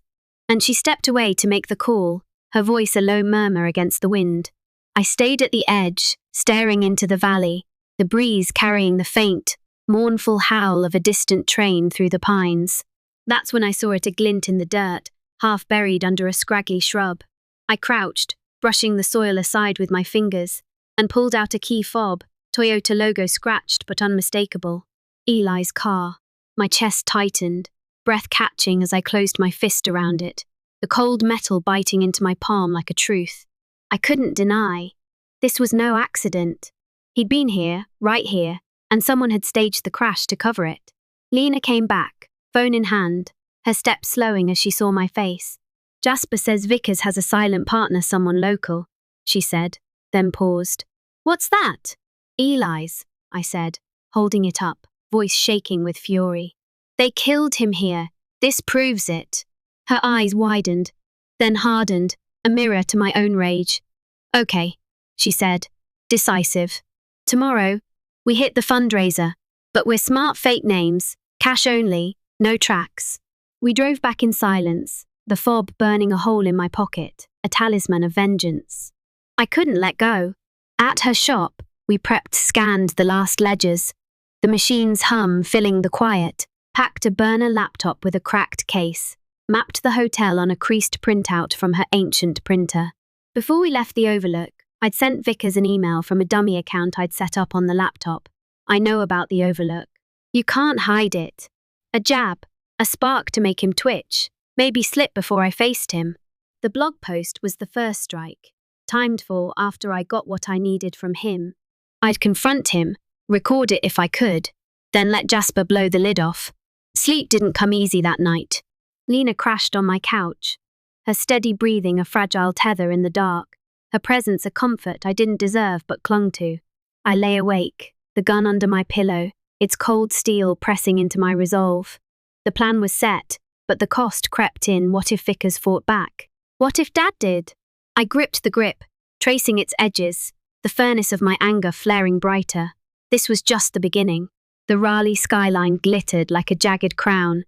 And she stepped away to make the call, her voice a low murmur against the wind. I stayed at the edge, staring into the valley, the breeze carrying the faint, mournful howl of a distant train through the pines. That's when I saw it a glint in the dirt, half buried under a scraggly shrub. I crouched, brushing the soil aside with my fingers, and pulled out a key fob, Toyota logo scratched but unmistakable. Eli's car. My chest tightened, breath catching as I closed my fist around it, the cold metal biting into my palm like a truth. I couldn't deny. This was no accident. He'd been here, right here, and someone had staged the crash to cover it. Lena came back, phone in hand, her steps slowing as she saw my face. Jasper says Vickers has a silent partner, someone local, she said, then paused. What's that? Eli's, I said, holding it up, voice shaking with fury. They killed him here. This proves it. Her eyes widened, then hardened, a mirror to my own rage. Okay, she said, decisive. Tomorrow, we hit the fundraiser, but we're smart fake names, cash only, no tracks. We drove back in silence, the fob burning a hole in my pocket, a talisman of vengeance. I couldn't let go. At her shop, we scanned the last ledgers, the machine's hum filling the quiet, packed a burner laptop with a cracked case, mapped the hotel on a creased printout from her ancient printer. Before we left the Overlook, I'd sent Vickers an email from a dummy account I'd set up on the laptop. I know about the Overlook. You can't hide it. A jab, a spark to make him twitch, maybe slip before I faced him. The blog post was the first strike, timed for after I got what I needed from him. I'd confront him, record it if I could, then let Jasper blow the lid off. Sleep didn't come easy that night. Lena crashed on my couch, her steady breathing a fragile tether in the dark, her presence a comfort I didn't deserve but clung to. I lay awake, the gun under my pillow, its cold steel pressing into my resolve. The plan was set, but the cost crept in. What if Vickers fought back? What if Dad did? I gripped the grip, tracing its edges, the furnace of my anger flaring brighter. This was just the beginning. The Raleigh skyline glittered like a jagged crown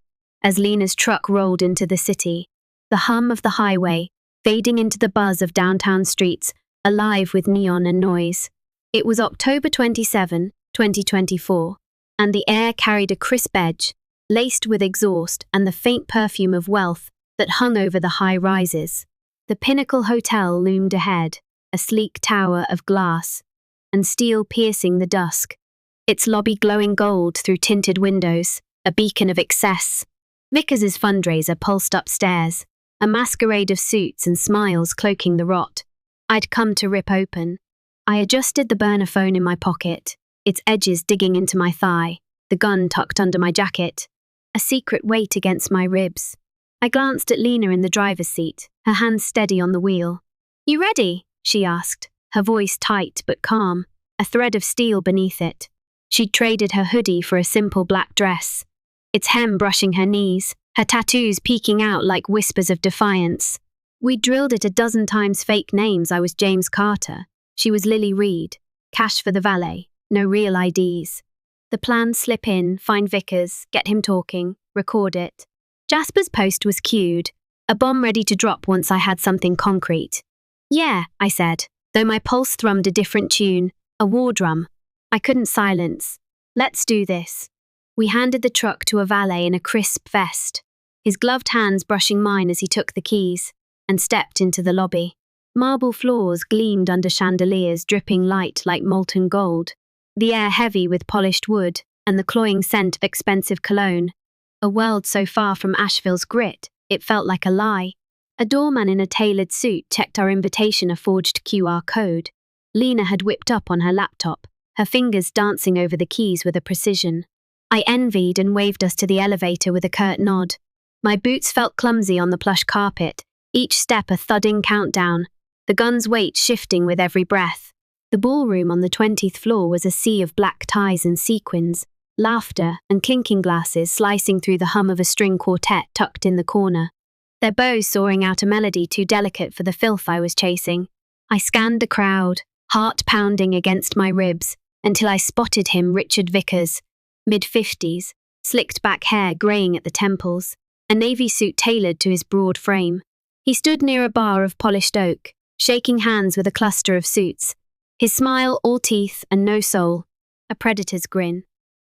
as Lena's truck rolled into the city, the hum of the highway fading into the buzz of downtown streets, alive with neon and noise. It was October 27, 2024, and the air carried a crisp edge, laced with exhaust and the faint perfume of wealth that hung over the high rises. The Pinnacle Hotel loomed ahead, a sleek tower of glass and steel piercing the dusk, its lobby glowing gold through tinted windows, a beacon of excess. Vickers's fundraiser pulsed upstairs, a masquerade of suits and smiles cloaking the rot I'd come to rip open. I adjusted the burner phone in my pocket, its edges digging into my thigh, the gun tucked under my jacket, a secret weight against my ribs. I glanced at Lena in the driver's seat, her hands steady on the wheel. You ready? She asked, her voice tight but calm, a thread of steel beneath it. She'd traded her hoodie for a simple black dress, its hem brushing her knees, her tattoos peeking out like whispers of defiance. We'd drilled it a dozen times. Fake names. I was James Carter. She was Lily Reed. Cash for the valet. No real IDs. The plan: slip in, find Vickers, get him talking, record it. Jasper's post was cued, a bomb ready to drop once I had something concrete. Yeah, I said, though my pulse thrummed a different tune, a war drum. I couldn't silence. Let's do this. We handed the truck to a valet in a crisp vest, his gloved hands brushing mine as he took the keys, and stepped into the lobby. Marble floors gleamed under chandeliers dripping light like molten gold, the air heavy with polished wood and the cloying scent of expensive cologne. A world so far from Asheville's grit, it felt like a lie. A doorman in a tailored suit checked our invitation a forged QR code. Lena had whipped up on her laptop, her fingers dancing over the keys with a precision. I envied and waved us to the elevator with a curt nod. My boots felt clumsy on the plush carpet, each step a thudding countdown, the gun's weight shifting with every breath. The ballroom on the 20th floor was a sea of black ties and sequins, laughter and clinking glasses slicing through the hum of a string quartet tucked in the corner, their bows soaring out a melody too delicate for the filth I was chasing. I scanned the crowd, heart pounding against my ribs, until I spotted him, Richard Vickers, mid-50s, slicked back hair greying at the temples, a navy suit tailored to his broad frame. He stood near a bar of polished oak, shaking hands with a cluster of suits, his smile all teeth and no soul, a predator's grin.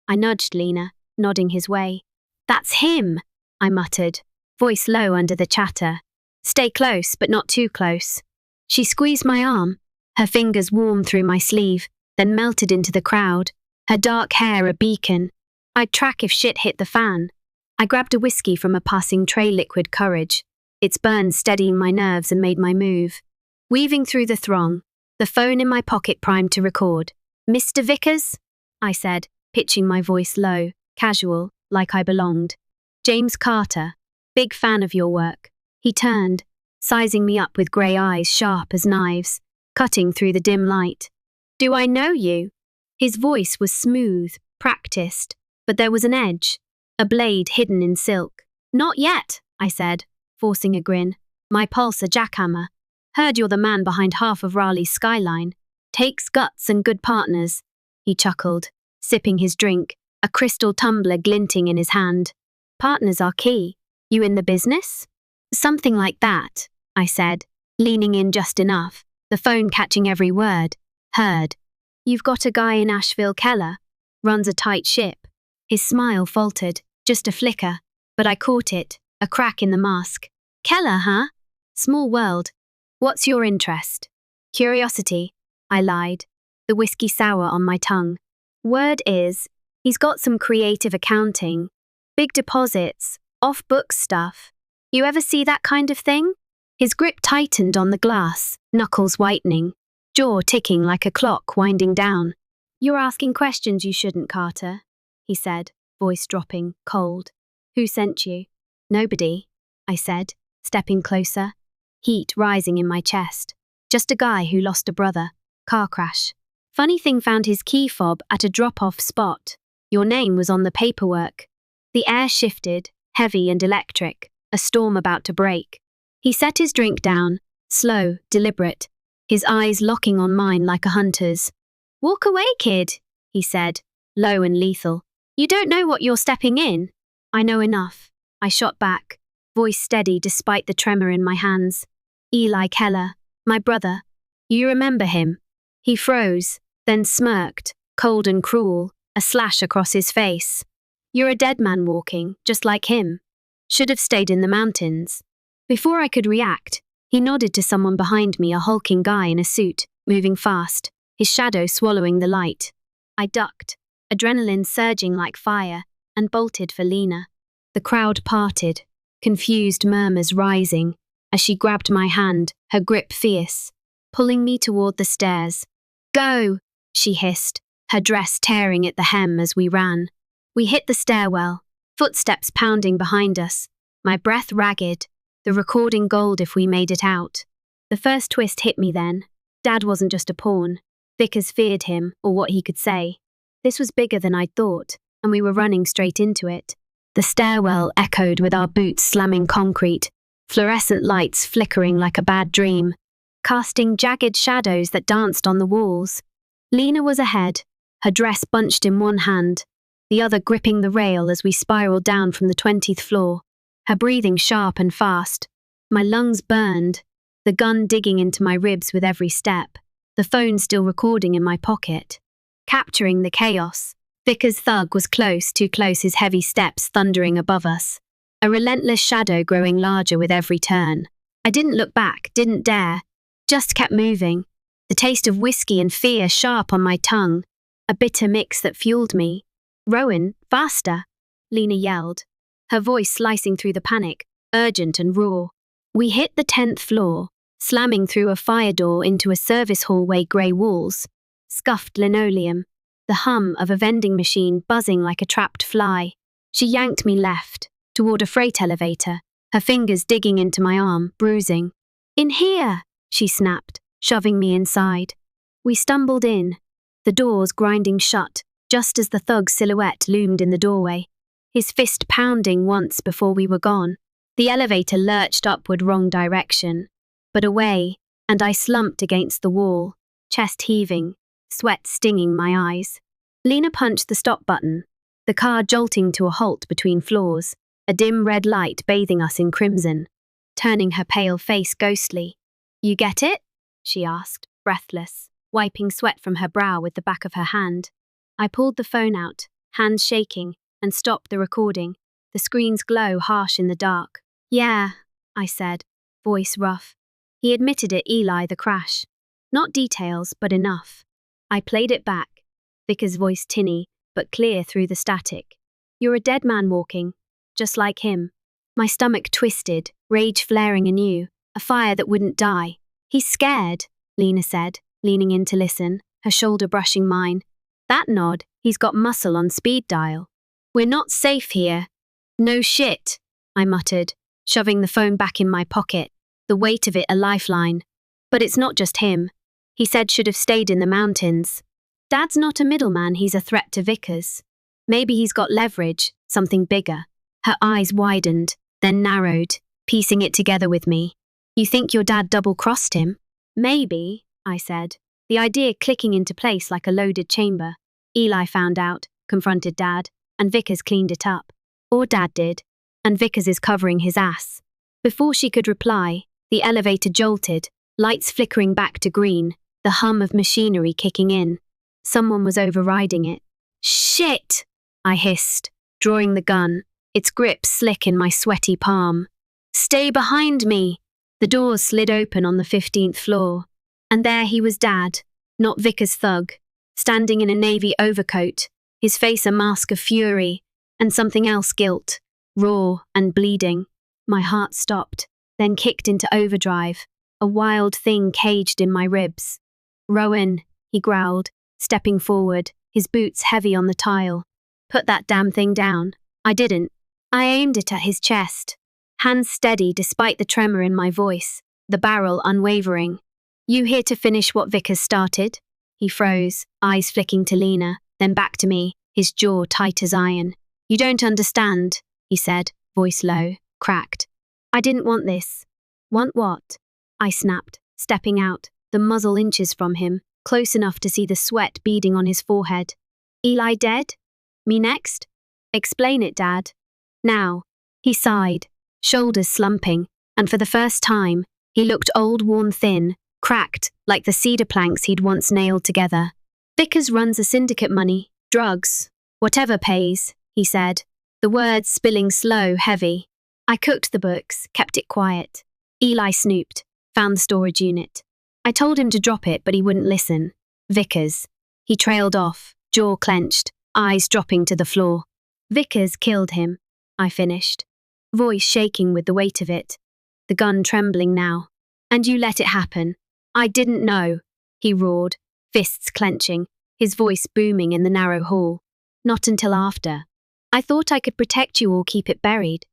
I nudged Lena, nodding his way. "That's him," I muttered, voice low under the chatter. "Stay close, but not too close." She squeezed my arm, her fingers warmed through my sleeve, then melted into the crowd, her dark hair a beacon. I'd track if shit hit the fan. I grabbed a whiskey from a passing tray, liquid courage, its burn steadying my nerves and made my move. Weaving through the throng, the phone in my pocket primed to record. "Mr. Vickers?" I said, pitching my voice low, casual, like I belonged. "James Carter. Big fan of your work." He turned, sizing me up with grey eyes sharp as knives, cutting through the dim light. "Do I know you?" His voice was smooth, practiced, but there was an edge, a blade hidden in silk. "Not yet," I said, forcing a grin, my pulse a jackhammer. "Heard you're the man behind half of Raleigh's skyline. Takes guts and good partners." He chuckled, sipping his drink, a crystal tumbler glinting in his hand. "Partners are key. You in the business?" "Something like that," I said, leaning in just enough, the phone catching every word. "Heard. You've got a guy in Asheville, Keller. Runs a tight ship." His smile faltered, just a flicker, but I caught it, a crack in the mask. "Keller, huh? Small world. What's your interest?" "Curiosity," I lied, the whiskey sour on my tongue. "Word is, he's got some creative accounting. Big deposits, off-book stuff. You ever see that kind of thing?" His grip tightened on the glass, knuckles whitening, jaw ticking like a clock winding down. "You're asking questions you shouldn't, Carter," he said, voice dropping, cold. "Who sent you?" "Nobody," I said, stepping closer, heat rising in my chest. "Just a guy who lost a brother. Car crash. Funny thing, found his key fob at a drop-off spot. Your name was on the paperwork." The air shifted, heavy and electric, a storm about to break. He set his drink down, slow, deliberate, his eyes locking on mine like a hunter's. "Walk away, kid," he said, low and lethal. "You don't know what you're stepping in." "I know enough," I shot back, voice steady despite the tremor in my hands. "Eli Keller, my brother. You remember him?" He froze, then smirked, cold and cruel, a slash across his face. "You're a dead man walking, just like him. Should have stayed in the mountains." Before I could react, he nodded to someone behind me, a hulking guy in a suit, moving fast, his shadow swallowing the light. I ducked, adrenaline surging like fire, and bolted for Lena. The crowd parted, confused murmurs rising, as she grabbed my hand, her grip fierce, pulling me toward the stairs. "Go!" she hissed, her dress tearing at the hem as we ran. We hit the stairwell, footsteps pounding behind us, my breath ragged, the recording gold if we made it out. The first twist hit me then. Dad wasn't just a pawn. Vickers feared him, or what he could say. This was bigger than I'd thought, and we were running straight into it. The stairwell echoed with our boots slamming concrete, fluorescent lights flickering like a bad dream, casting jagged shadows that danced on the walls. Lena was ahead, her dress bunched in one hand, the other gripping the rail as we spiraled down from the 20th floor, her breathing sharp and fast. My lungs burned, the gun digging into my ribs with every step, the phone still recording in my pocket. Capturing the chaos, Vickers' thug was close, too close, his heavy steps thundering above us, a relentless shadow growing larger with every turn. I didn't look back, didn't dare, just kept moving, the taste of whiskey and fear sharp on my tongue, a bitter mix that fueled me. "Rowan, faster!" Lena yelled. her voice slicing through the panic, urgent and raw. We hit the 10th floor, slamming through a fire door into a service hallway, grey walls, scuffed linoleum, the hum of a vending machine buzzing like a trapped fly. She yanked me left, toward a freight elevator, her fingers digging into my arm, bruising. "In here!" she snapped, shoving me inside. We stumbled in, the doors grinding shut, just as the thug's silhouette loomed in the doorway, his fist pounding once before we were gone. The elevator lurched upward wrong direction, but away, and I slumped against the wall, chest heaving, sweat stinging my eyes. Lena punched the stop button, the car jolting to a halt between floors, a dim red light bathing us in crimson, turning her pale face ghostly. "You get it?" she asked, breathless, wiping sweat from her brow with the back of her hand. I pulled the phone out, hands shaking, and stopped the recording, the screen's glow harsh in the dark. "Yeah," I said, voice rough. He admitted it, Eli, the crash. Not details, but enough. I played it back, Vickers' voice tinny, but clear through the static. "You're a dead man walking, just like him." My stomach twisted, rage flaring anew, a fire that wouldn't die. "He's scared," Lena said, leaning in to listen, her shoulder brushing mine. That nod, he's got muscle on speed dial. "We're not safe here." "No shit," I muttered, shoving the phone back in my pocket, the weight of it a lifeline. "But it's not just him. He said should have stayed in the mountains. Dad's not a middleman, he's a threat to Vickers. Maybe he's got leverage, something bigger." Her eyes widened, then narrowed, piecing it together with me. "You think your dad double-crossed him?" "Maybe," I said, the idea clicking into place like a loaded chamber. "Eli found out, confronted Dad, and Vickers cleaned it up. Or Dad did, and Vickers is covering his ass." Before she could reply, the elevator jolted, lights flickering back to green, the hum of machinery kicking in. Someone was overriding it. "Shit!" I hissed, drawing the gun, its grip slick in my sweaty palm. "Stay behind me!" The doors slid open on the 15th floor. And there he was, Dad, not Vickers' thug, standing in a navy overcoat, his face a mask of fury, and something else, guilt, raw and bleeding. My heart stopped, then kicked into overdrive, a wild thing caged in my ribs. "Rowan," he growled, stepping forward, his boots heavy on the tile. "Put that damn thing down." I didn't. I aimed it at his chest, hands steady despite the tremor in my voice, the barrel unwavering. "You here to finish what Vickers started?" He froze, eyes flicking to Lena, then back to me, his jaw tight as iron. "You don't understand," he said, voice low, cracked. "I didn't want this." "Want what?" I snapped, stepping out, the muzzle inches from him, close enough to see the sweat beading on his forehead. "Eli dead? Me next?" "Explain it, Dad." "Now." He sighed, shoulders slumping, and for the first time, he looked old, worn thin, cracked, like the cedar planks he'd once nailed together. "Vickers runs a syndicate, money, drugs, whatever pays," he said, the words spilling slow, heavy. "I cooked the books, kept it quiet." Eli snooped, found the storage unit. I told him to drop it, but he wouldn't listen. "Vickers." He trailed off, jaw clenched, eyes dropping to the floor. "Vickers killed him," I finished, voice shaking with the weight of it, the gun trembling now. "And you let it happen." "I didn't know," he roared, fists clenching, his voice booming in the narrow hall. "Not until after. I thought I could protect you or keep it buried.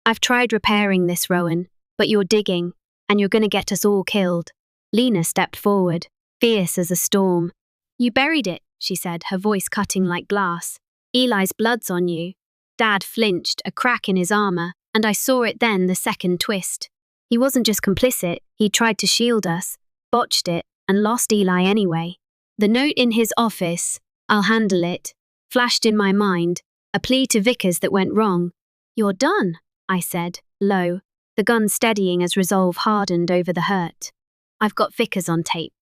I've tried repairing this, Rowan, but you're digging, and you're gonna get us all killed." Lena stepped forward, fierce as a storm. "You buried it," she said, her voice cutting like glass. "Eli's blood's on you." Dad flinched, a crack in his armor, and I saw it then, the second twist. He wasn't just complicit, he tried to shield us, botched it, and lost Eli anyway. The note in his office, "I'll handle it," flashed in my mind, a plea to Vickers that went wrong. "You're done," I said, low, the gun steadying as resolve hardened over the hurt. "I've got Vickers on tape.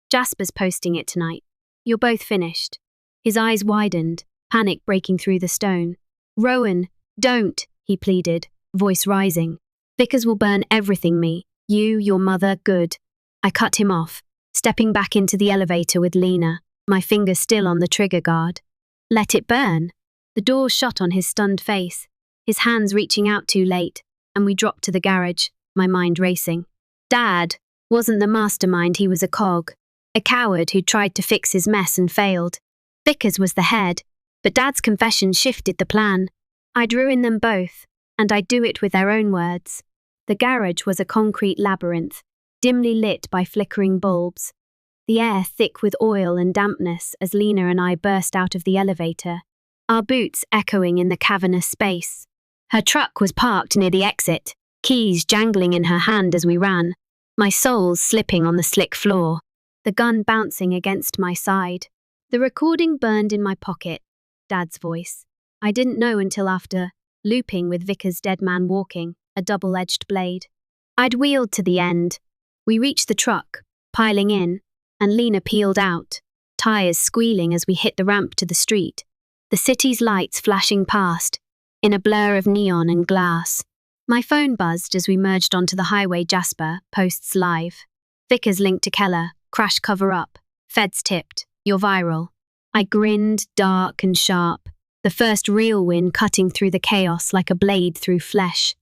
Jasper's posting it tonight. You're both finished." His eyes widened, panic breaking through the stone. "Rowan, don't," he pleaded, voice rising. "Vickers will burn everything, me, you, your mother, good." I cut him off, stepping back into the elevator with Lena, my finger still on the trigger guard. "Let it burn." The door shut on his stunned face. his hands reaching out too late, and we dropped to the garage, my mind racing. Dad wasn't the mastermind, he was a cog. A coward who tried to fix his mess and failed. Vickers was the head, but Dad's confession shifted the plan. I'd ruin them both, and I'd do it with their own words. The garage was a concrete labyrinth, dimly lit by flickering bulbs. The air thick with oil and dampness as Lena and I burst out of the elevator, our boots echoing in the cavernous space. Her truck was parked near the exit, keys jangling in her hand as we ran, my soles slipping on the slick floor, the gun bouncing against my side. The recording burned in my pocket, Dad's voice. I didn't know until after, looping with Vickers' dead man walking, a double-edged blade. I'd wheeled to the end. We reached the truck, piling in, and Lena peeled out, tires squealing as we hit the ramp to the street, the city's lights flashing past, in a blur of neon and glass. My phone buzzed as we merged onto the highway. Jasper posts live. Vickers linked to Keller, crash cover-up, feds tipped, you're viral. I grinned, dark and sharp, the first real win cutting through the chaos like a blade through flesh.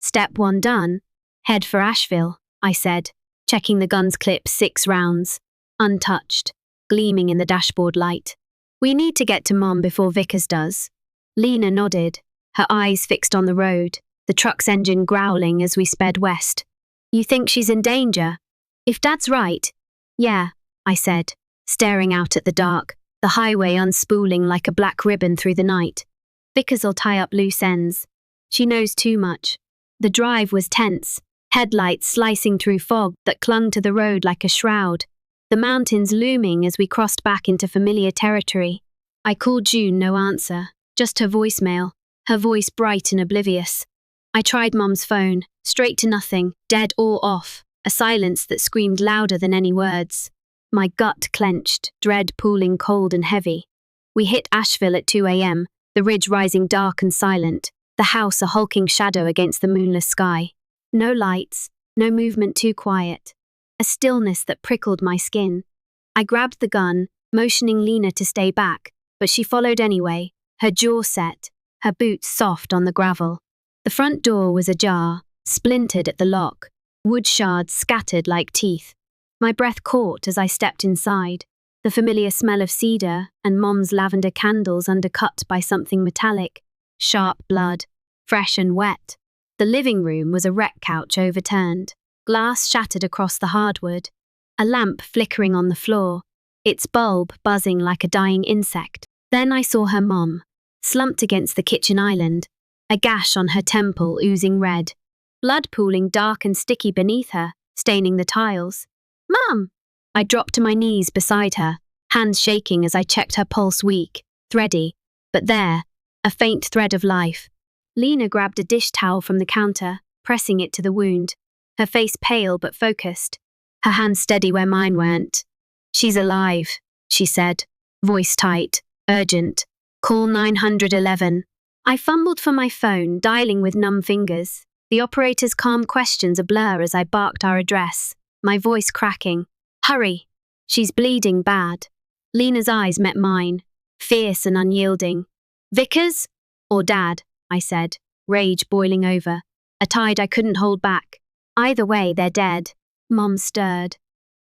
Step 1 done. Head for Asheville, I said, checking the gun's clip 6 rounds, untouched, gleaming in the dashboard light. We need to get to Mom before Vickers does. Lena nodded, her eyes fixed on the road, the truck's engine growling as we sped west. You think she's in danger? If Dad's right. Yeah, I said, staring out at the dark, the highway unspooling like a black ribbon through the night. Vickers'll tie up loose ends. She knows too much. The drive was tense, headlights slicing through fog that clung to the road like a shroud, the mountains looming as we crossed back into familiar territory. I called June, no answer, just her voicemail, her voice bright and oblivious. I tried Mum's phone, straight to nothing, dead or off, a silence that screamed louder than any words. My gut clenched, dread pooling cold and heavy. We hit Asheville at 2 a.m., the ridge rising dark and silent, the house a hulking shadow against the moonless sky. No lights, no movement, too quiet. A stillness that prickled my skin. I grabbed the gun, motioning Lena to stay back, but she followed anyway, her jaw set, her boots soft on the gravel. The front door was ajar, splintered at the lock, wood shards scattered like teeth. My breath caught as I stepped inside, the familiar smell of cedar and Mom's lavender candles undercut by something metallic, sharp blood, fresh and wet. The living room was a wreck couch overturned, glass shattered across the hardwood, a lamp flickering on the floor, its bulb buzzing like a dying insect. Then I saw her Mom, slumped against the kitchen island, a gash on her temple oozing red, blood pooling dark and sticky beneath her, staining the tiles. Mum! I dropped to my knees beside her, hands shaking as I checked her pulse, weak, thready, but there, a faint thread of life. Lena grabbed a dish towel from the counter, pressing it to the wound, her face pale but focused, her hands steady where mine weren't. She's alive, she said, voice tight, urgent. Call 911. I fumbled for my phone, dialing with numb fingers, the operator's calm questions a blur as I barked our address, my voice cracking. Hurry! She's bleeding bad. Lena's eyes met mine, fierce and unyielding. Vickers? Or Dad? I said, rage boiling over, a tide I couldn't hold back. Either way, they're dead. Mom stirred,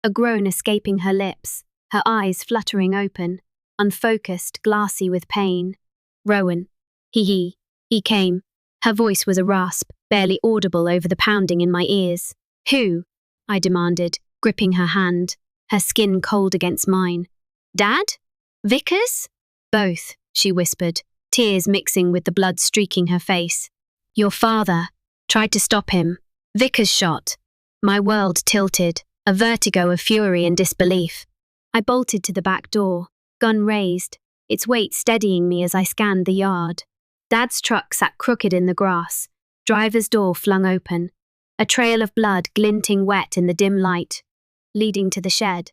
a groan escaping her lips, her eyes fluttering open, unfocused, glassy with pain. Rowan. He came. Her voice was a rasp, barely audible over the pounding in my ears. Who? I demanded, gripping her hand, her skin cold against mine. Dad? Vickers? Both, she whispered, tears mixing with the blood streaking her face. Your father tried to stop him. Vickers shot. My world tilted, a vertigo of fury and disbelief. I bolted to the back door, gun raised, its weight steadying me as I scanned the yard. Dad's truck sat crooked in the grass, driver's door flung open, a trail of blood glinting wet in the dim light, leading to the shed.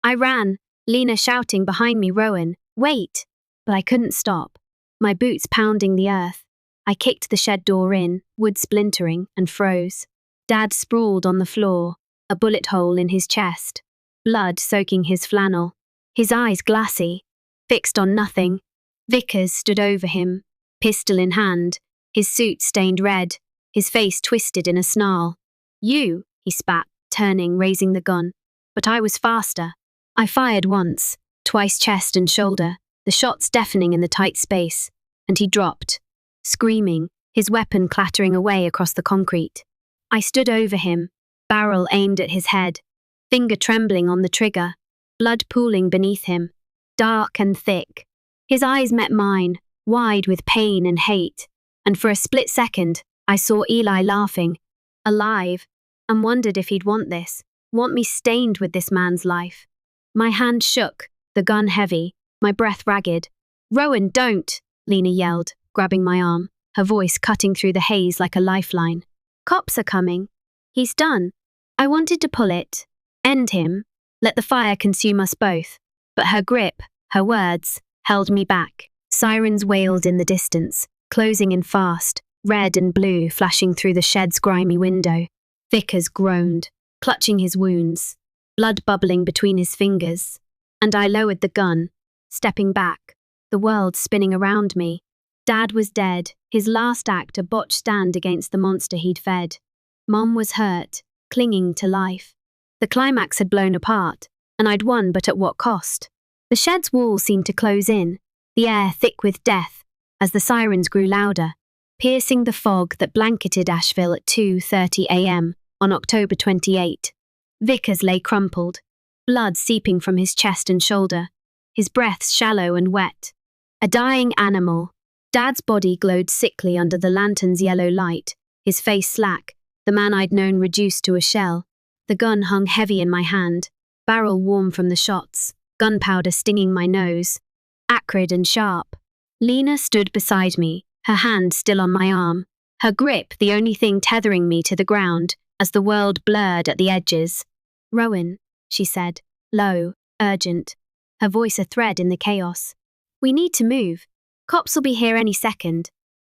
I ran, Lena shouting behind me, Rowan, wait! But I couldn't stop, my boots pounding the earth. I kicked the shed door in, wood splintering, and froze. Dad sprawled on the floor, a bullet hole in his chest, blood soaking his flannel, his eyes glassy, fixed on nothing. Vickers stood over him, pistol in hand, his suit stained red, his face twisted in a snarl. "You," he spat, turning, raising the gun. But I was faster. I fired once, twice chest and shoulder, the shots deafening in the tight space, and he dropped, screaming, his weapon clattering away across the concrete. I stood over him, barrel aimed at his head, finger trembling on the trigger, blood pooling beneath him, dark and thick. His eyes met mine, wide with pain and hate, and for a split second, I saw Eli laughing, alive, and wondered if he'd want me stained with this man's life. My hand shook, the gun heavy, my breath ragged. "Rowan, don't!" Lena yelled, grabbing my arm, her voice cutting through the haze like a lifeline. "Cops are coming. He's done." I wanted to pull it, end him, let the fire consume us both, but her grip, her words, held me back. Sirens wailed in the distance, closing in fast, red and blue flashing through the shed's grimy window. Vickers groaned, clutching his wounds, blood bubbling between his fingers, and I lowered the gun, stepping back, the world spinning around me. Dad was dead, his last act a botched stand against the monster he'd fed. Mom was hurt, clinging to life. The climax had blown apart, and I'd won, but at what cost? The shed's walls seemed to close in, the air thick with death, as the sirens grew louder, piercing the fog that blanketed Asheville at 2:30 a.m. on October 28. Vickers lay crumpled, blood seeping from his chest and shoulder, his breath shallow and wet. A dying animal. Dad's body glowed sickly under the lantern's yellow light, his face slack, the man I'd known reduced to a shell. The gun hung heavy in my hand, barrel warm from the shots, gunpowder stinging my nose, acrid and sharp. Lena stood beside me, her hand still on my arm, her grip the only thing tethering me to the ground as the world blurred at the edges. "Rowan," she said, low, urgent, her voice a thread in the chaos. "We need to move. Cops'll be here any second."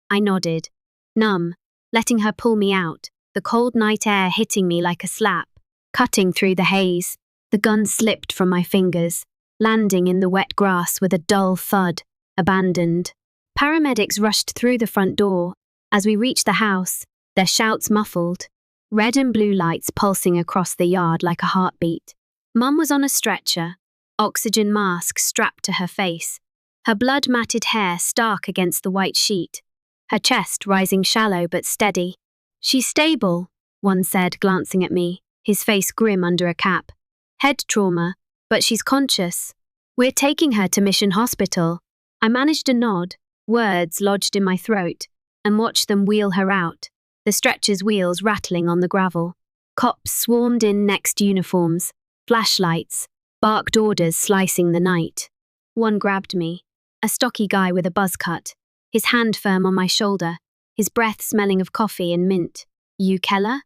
I nodded, numb, letting her pull me out, the cold night air hitting me like a slap, cutting through the haze. The gun slipped from my fingers, landing in the wet grass with a dull thud, abandoned. Paramedics rushed through the front door. As we reached the house, their shouts muffled, red and blue lights pulsing across the yard like a heartbeat. Mum was on a stretcher, oxygen mask strapped to her face, her blood-matted hair stark against the white sheet, her chest rising shallow but steady. "She's stable," one said, glancing at me, his face grim under a cap. "Head trauma, but she's conscious. We're taking her to Mission Hospital." I managed a nod, words lodged in my throat, and watched them wheel her out, the stretcher's wheels rattling on the gravel. Cops swarmed in next uniforms, flashlights, barked orders slicing the night. One grabbed me, a stocky guy with a buzz cut, his hand firm on my shoulder, his breath smelling of coffee and mint. "You Keller?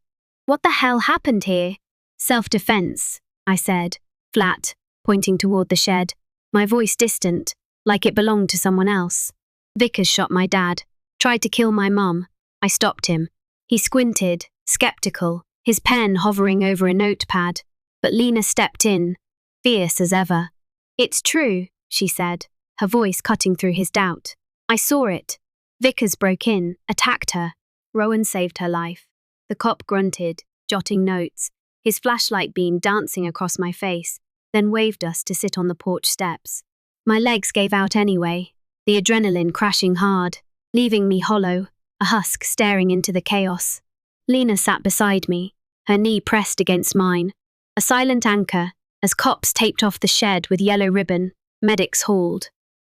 What the hell happened here?" "Self-defense," I said, flat, pointing toward the shed, my voice distant, like it belonged to someone else. "Vickers shot my dad, tried to kill my mum." I stopped him. He squinted, skeptical, his pen hovering over a notepad, but Lena stepped in, fierce as ever. "It's true," she said, her voice cutting through his doubt. "I saw it. Vickers broke in, attacked her. Rowan saved her life." The cop grunted, jotting notes, his flashlight beam dancing across my face, then waved us to sit on the porch steps. My legs gave out anyway, the adrenaline crashing hard, leaving me hollow, a husk staring into the chaos. Lena sat beside me, her knee pressed against mine, a silent anchor, as cops taped off the shed with yellow ribbon, medics hauled.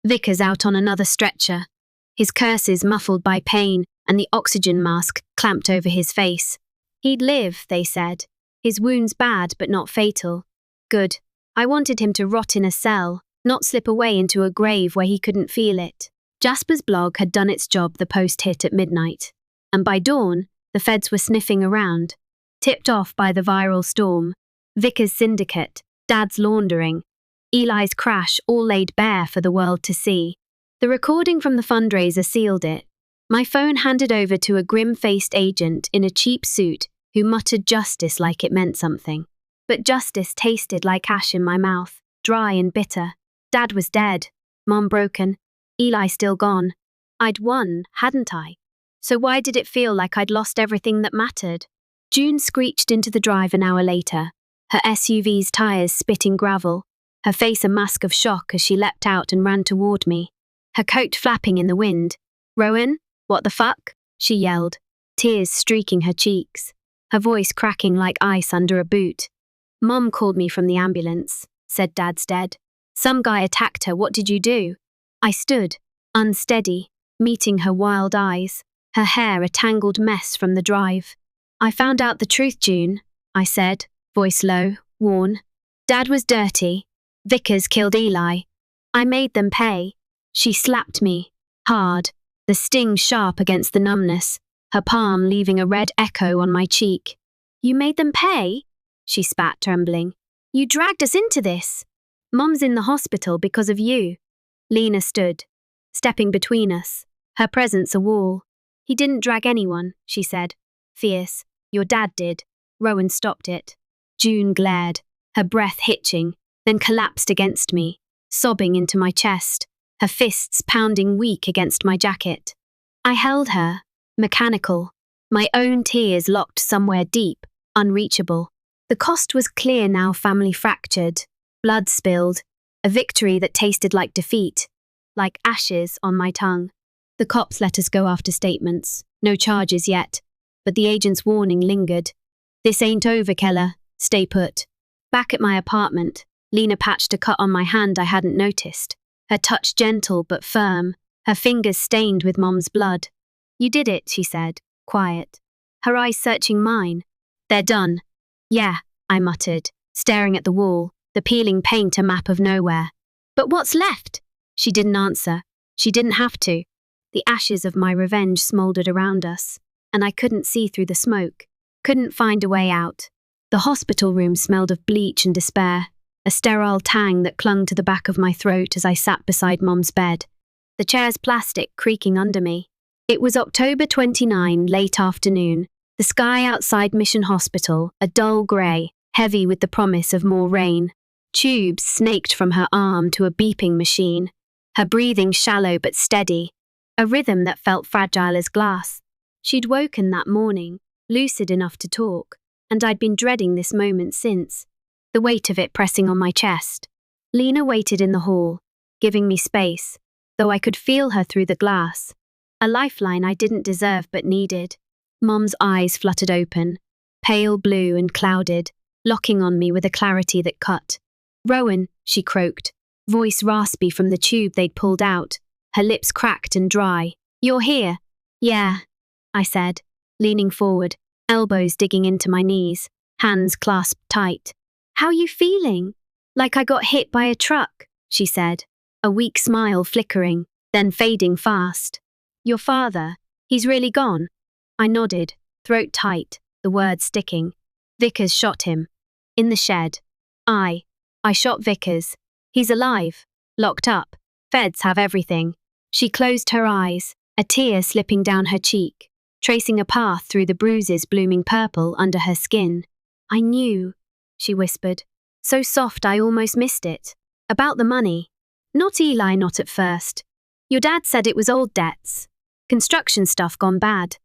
Vickers out on another stretcher, his curses muffled by pain and the oxygen mask clamped over his face. He'd live, they said. His wounds bad but not fatal. Good. I wanted him to rot in a cell, not slip away into a grave where he couldn't feel it. Jasper's blog had done its job. The post hit at midnight, and by dawn, the feds were sniffing around, tipped off by the viral storm. Vickers' syndicate, Dad's laundering, Eli's crash, all laid bare for the world to see. The recording from the fundraiser sealed it. My phone handed over to a grim-faced agent in a cheap suit who muttered justice like it meant something. But justice tasted like ash in my mouth, dry and bitter. Dad was dead, Mom broken, Eli still gone. I'd won, hadn't I? So why did it feel like I'd lost everything that mattered? June screeched into the drive an hour later, her SUV's tires spitting gravel, her face a mask of shock as she leapt out and ran toward me, her coat flapping in the wind. "Rowan, what the fuck?" she yelled, tears streaking her cheeks, her voice cracking like ice under a boot. "Mom called me from the ambulance," said Dad's dead. "Some guy attacked her, what did you do?" I stood, unsteady, meeting her wild eyes, her hair a tangled mess from the drive. "I found out the truth, June," I said, voice low, worn. "Dad was dirty. Vickers killed Eli. I made them pay." She slapped me, hard, the sting sharp against the numbness, her palm leaving a red echo on my cheek. "You made them pay?" she spat, trembling. "You dragged us into this. Mom's in the hospital because of you." Lena stood, stepping between us, her presence a wall. "He didn't drag anyone," she said, fierce. "Your dad did." Rowan stopped it. June glared, her breath hitching, then collapsed against me, sobbing into my chest, her fists pounding weak against my jacket. I held her, mechanical, my own tears locked somewhere deep, unreachable. The cost was clear now, family fractured, blood spilled, a victory that tasted like defeat, like ashes on my tongue. The cops let us go after statements, no charges yet, but the agent's warning lingered. "This ain't over, Keller, stay put." Back at my apartment, Lena patched a cut on my hand I hadn't noticed, her touch gentle but firm, her fingers stained with Mom's blood. "You did it," she said, quiet, her eyes searching mine. "They're done." "Yeah," I muttered, staring at the wall, the peeling paint a map of nowhere. "But what's left?" She didn't answer. She didn't have to. The ashes of my revenge smouldered around us, and I couldn't see through the smoke, couldn't find a way out. The hospital room smelled of bleach and despair, a sterile tang that clung to the back of my throat as I sat beside Mom's bed, the chair's plastic creaking under me. It was October 29, late afternoon, the sky outside Mission Hospital, a dull grey, heavy with the promise of more rain. Tubes snaked from her arm to a beeping machine, her breathing shallow but steady, a rhythm that felt fragile as glass. She'd woken that morning, lucid enough to talk, and I'd been dreading this moment since, the weight of it pressing on my chest. Lena waited in the hall, giving me space, though I could feel her through the glass. A lifeline I didn't deserve but needed. Mom's eyes fluttered open, pale blue and clouded, locking on me with a clarity that cut. "Rowan," she croaked, voice raspy from the tube they'd pulled out, her lips cracked and dry. "You're here?" "Yeah," I said, leaning forward, elbows digging into my knees, hands clasped tight. "How you feeling?" "Like I got hit by a truck," she said, a weak smile flickering, then fading fast. "Your father, he's really gone?" I nodded, throat tight, the words sticking. "Vickers shot him. In the shed." I shot Vickers. He's alive, locked up. Feds have everything." She closed her eyes, a tear slipping down her cheek, tracing a path through the bruises blooming purple under her skin. "I knew," she whispered, so soft I almost missed it. "About the money." "Not Eli, not at first. Your dad said it was old debts. Construction stuff gone bad."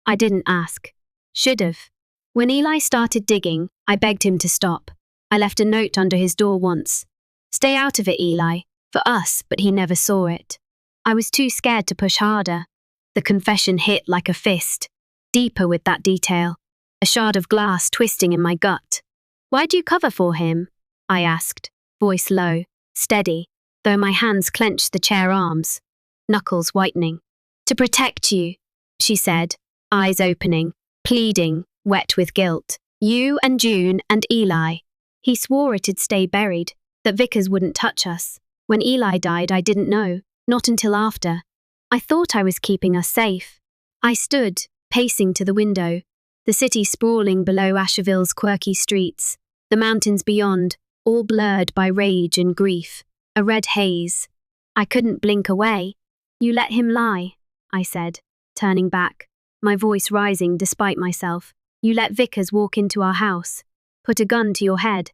I didn't ask. Should've. When Eli started digging, I begged him to stop. I left a note under his door once. "Stay out of it, Eli. For us," but he never saw it. I was too scared to push harder. The confession hit like a fist, deeper with that detail, a shard of glass twisting in my gut. "Why'd you cover for him?" I asked, voice low, steady, though my hands clenched the chair arms, knuckles whitening. "To protect you," she said, eyes opening, pleading, wet with guilt. "You and June and Eli." He swore it'd stay buried, that Vickers wouldn't touch us. When Eli died, I didn't know, not until after. I thought I was keeping us safe. I stood, pacing to the window, the city sprawling below Asheville's quirky streets, the mountains beyond, all blurred by rage and grief, a red haze. I couldn't blink away. "You let him lie," I said, turning back, my voice rising despite myself. "You let Vickers walk into our house, put a gun to your head.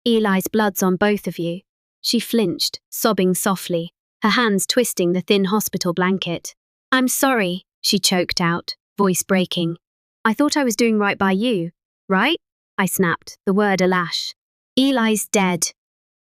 Eli's blood's on both of you." She flinched, sobbing softly, her hands twisting the thin hospital blanket. "I'm sorry," she choked out, voice breaking. I thought I was doing right by you, right? I snapped, the word a lash. Eli's dead.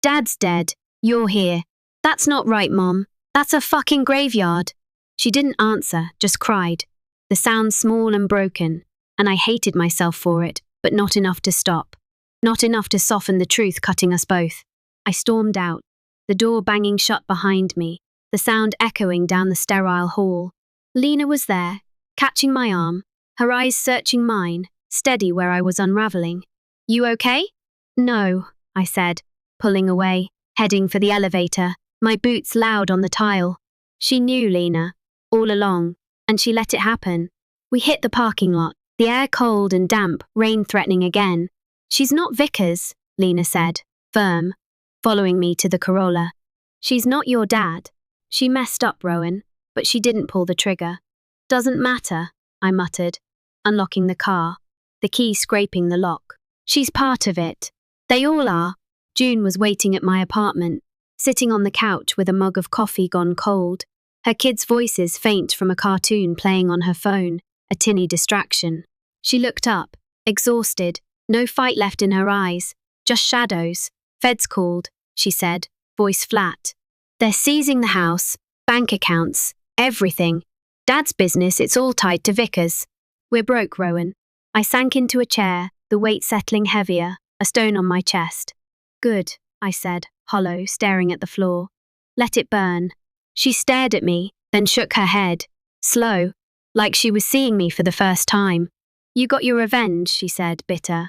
Dad's dead. You're here. That's not right, Mom. That's a fucking graveyard. She didn't answer, just cried. The sound small and broken, and I hated myself for it, but not enough to stop. Not enough to soften the truth cutting us both. I stormed out, the door banging shut behind me, the sound echoing down the sterile hall. Lena was there, catching my arm, her eyes searching mine, steady where I was unraveling. You okay? No, I said, pulling away, heading for the elevator, my boots loud on the tile. She knew Lena, all along, and she let it happen. We hit the parking lot, the air cold and damp, rain threatening again. She's not Vickers, Lena said, firm, following me to the Corolla. She's not your dad. She messed up, Rowan, but she didn't pull the trigger. Doesn't matter, I muttered, unlocking the car, the key scraping the lock. She's part of it. They all are. June was waiting at my apartment, sitting on the couch with a mug of coffee gone cold, her kids' voices faint from a cartoon playing on her phone, a tinny distraction. She looked up, exhausted, no fight left in her eyes, just shadows. Feds called, she said, voice flat. They're seizing the house, bank accounts, everything. Dad's business, it's all tied to Vickers. We're broke, Rowan. I sank into a chair, the weight settling heavier, a stone on my chest. Good, I said, hollow, staring at the floor. Let it burn. She stared at me, then shook her head, slow, like she was seeing me for the first time. You got your revenge, she said, bitter.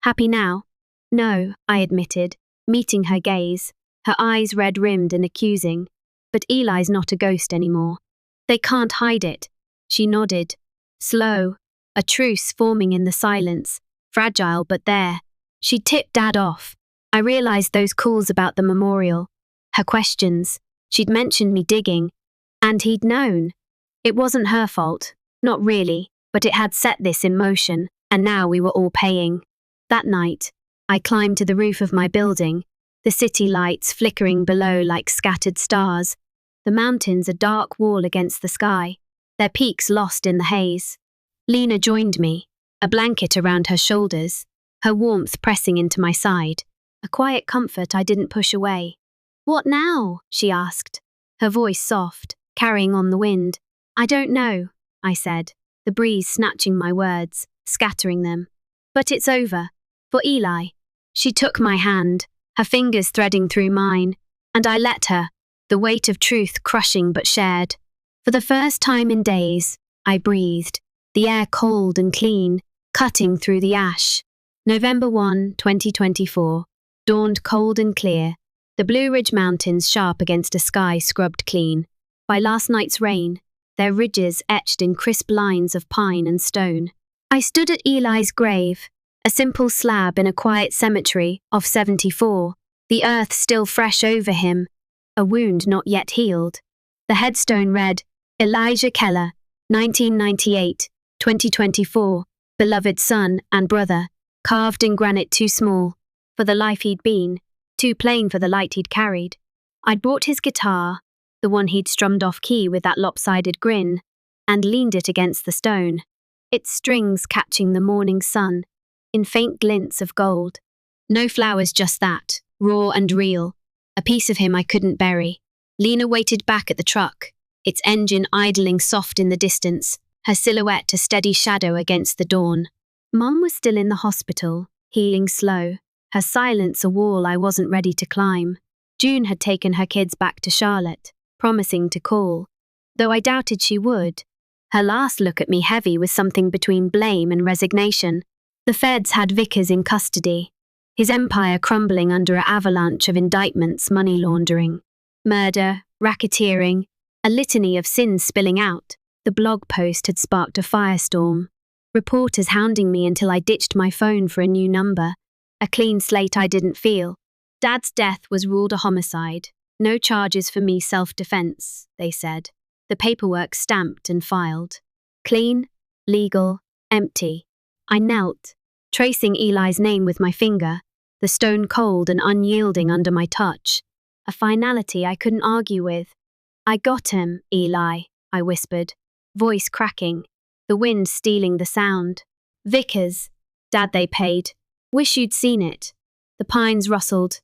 Happy now? No, I admitted, meeting her gaze, her eyes red-rimmed and accusing. But Eli's not a ghost anymore. They can't hide it. She nodded. Slow, a truce forming in the silence, fragile but there. She tipped Dad off. I realized those calls about the memorial, her questions. She'd mentioned me digging, and he'd known. It wasn't her fault, not really, but it had set this in motion, and now we were all paying. That night, I climbed to the roof of my building, the city lights flickering below like scattered stars, the mountains a dark wall against the sky, their peaks lost in the haze. Lena joined me, a blanket around her shoulders, her warmth pressing into my side, a quiet comfort I didn't push away. What now? She asked, her voice soft, carrying on the wind. I don't know, I said, the breeze snatching my words, scattering them. But it's over. For Eli. She took my hand, her fingers threading through mine, and I let her, the weight of truth crushing but shared. For the first time in days, I breathed, the air cold and clean, cutting through the ash. November 1, 2024, dawned cold and clear, the Blue Ridge Mountains sharp against a sky scrubbed clean by last night's rain, their ridges etched in crisp lines of pine and stone. I stood at Eli's grave, a simple slab in a quiet cemetery of 74, the earth still fresh over him, a wound not yet healed. The headstone read, Elijah Keller, 1998, 2024, beloved son and brother, carved in granite too small for the life he'd been, too plain for the light he'd carried. I'd brought his guitar, the one he'd strummed off key with that lopsided grin, and leaned it against the stone, its strings catching the morning sun in faint glints of gold. No flowers, just that, raw and real, a piece of him I couldn't bury. Lena waited back at the truck, its engine idling soft in the distance, her silhouette a steady shadow against the dawn. Mum was still in the hospital, healing slow, her silence a wall I wasn't ready to climb. June had taken her kids back to Charlotte, promising to call, though I doubted she would. Her last look at me heavy with something between blame and resignation. The feds had Vickers in custody, his empire crumbling under an avalanche of indictments, money laundering, murder, racketeering, a litany of sins spilling out. The blog post had sparked a firestorm. Reporters hounding me until I ditched my phone for a new number, a clean slate I didn't feel. Dad's death was ruled a homicide. No charges for me, self-defense, they said. The paperwork stamped and filed. Clean, legal, empty. I knelt, tracing Eli's name with my finger, the stone cold and unyielding under my touch. A finality I couldn't argue with. I got him, Eli, I whispered. voice cracking, the wind stealing the sound. Vickers, Dad, they paid. Wish you'd seen it. The pines rustled,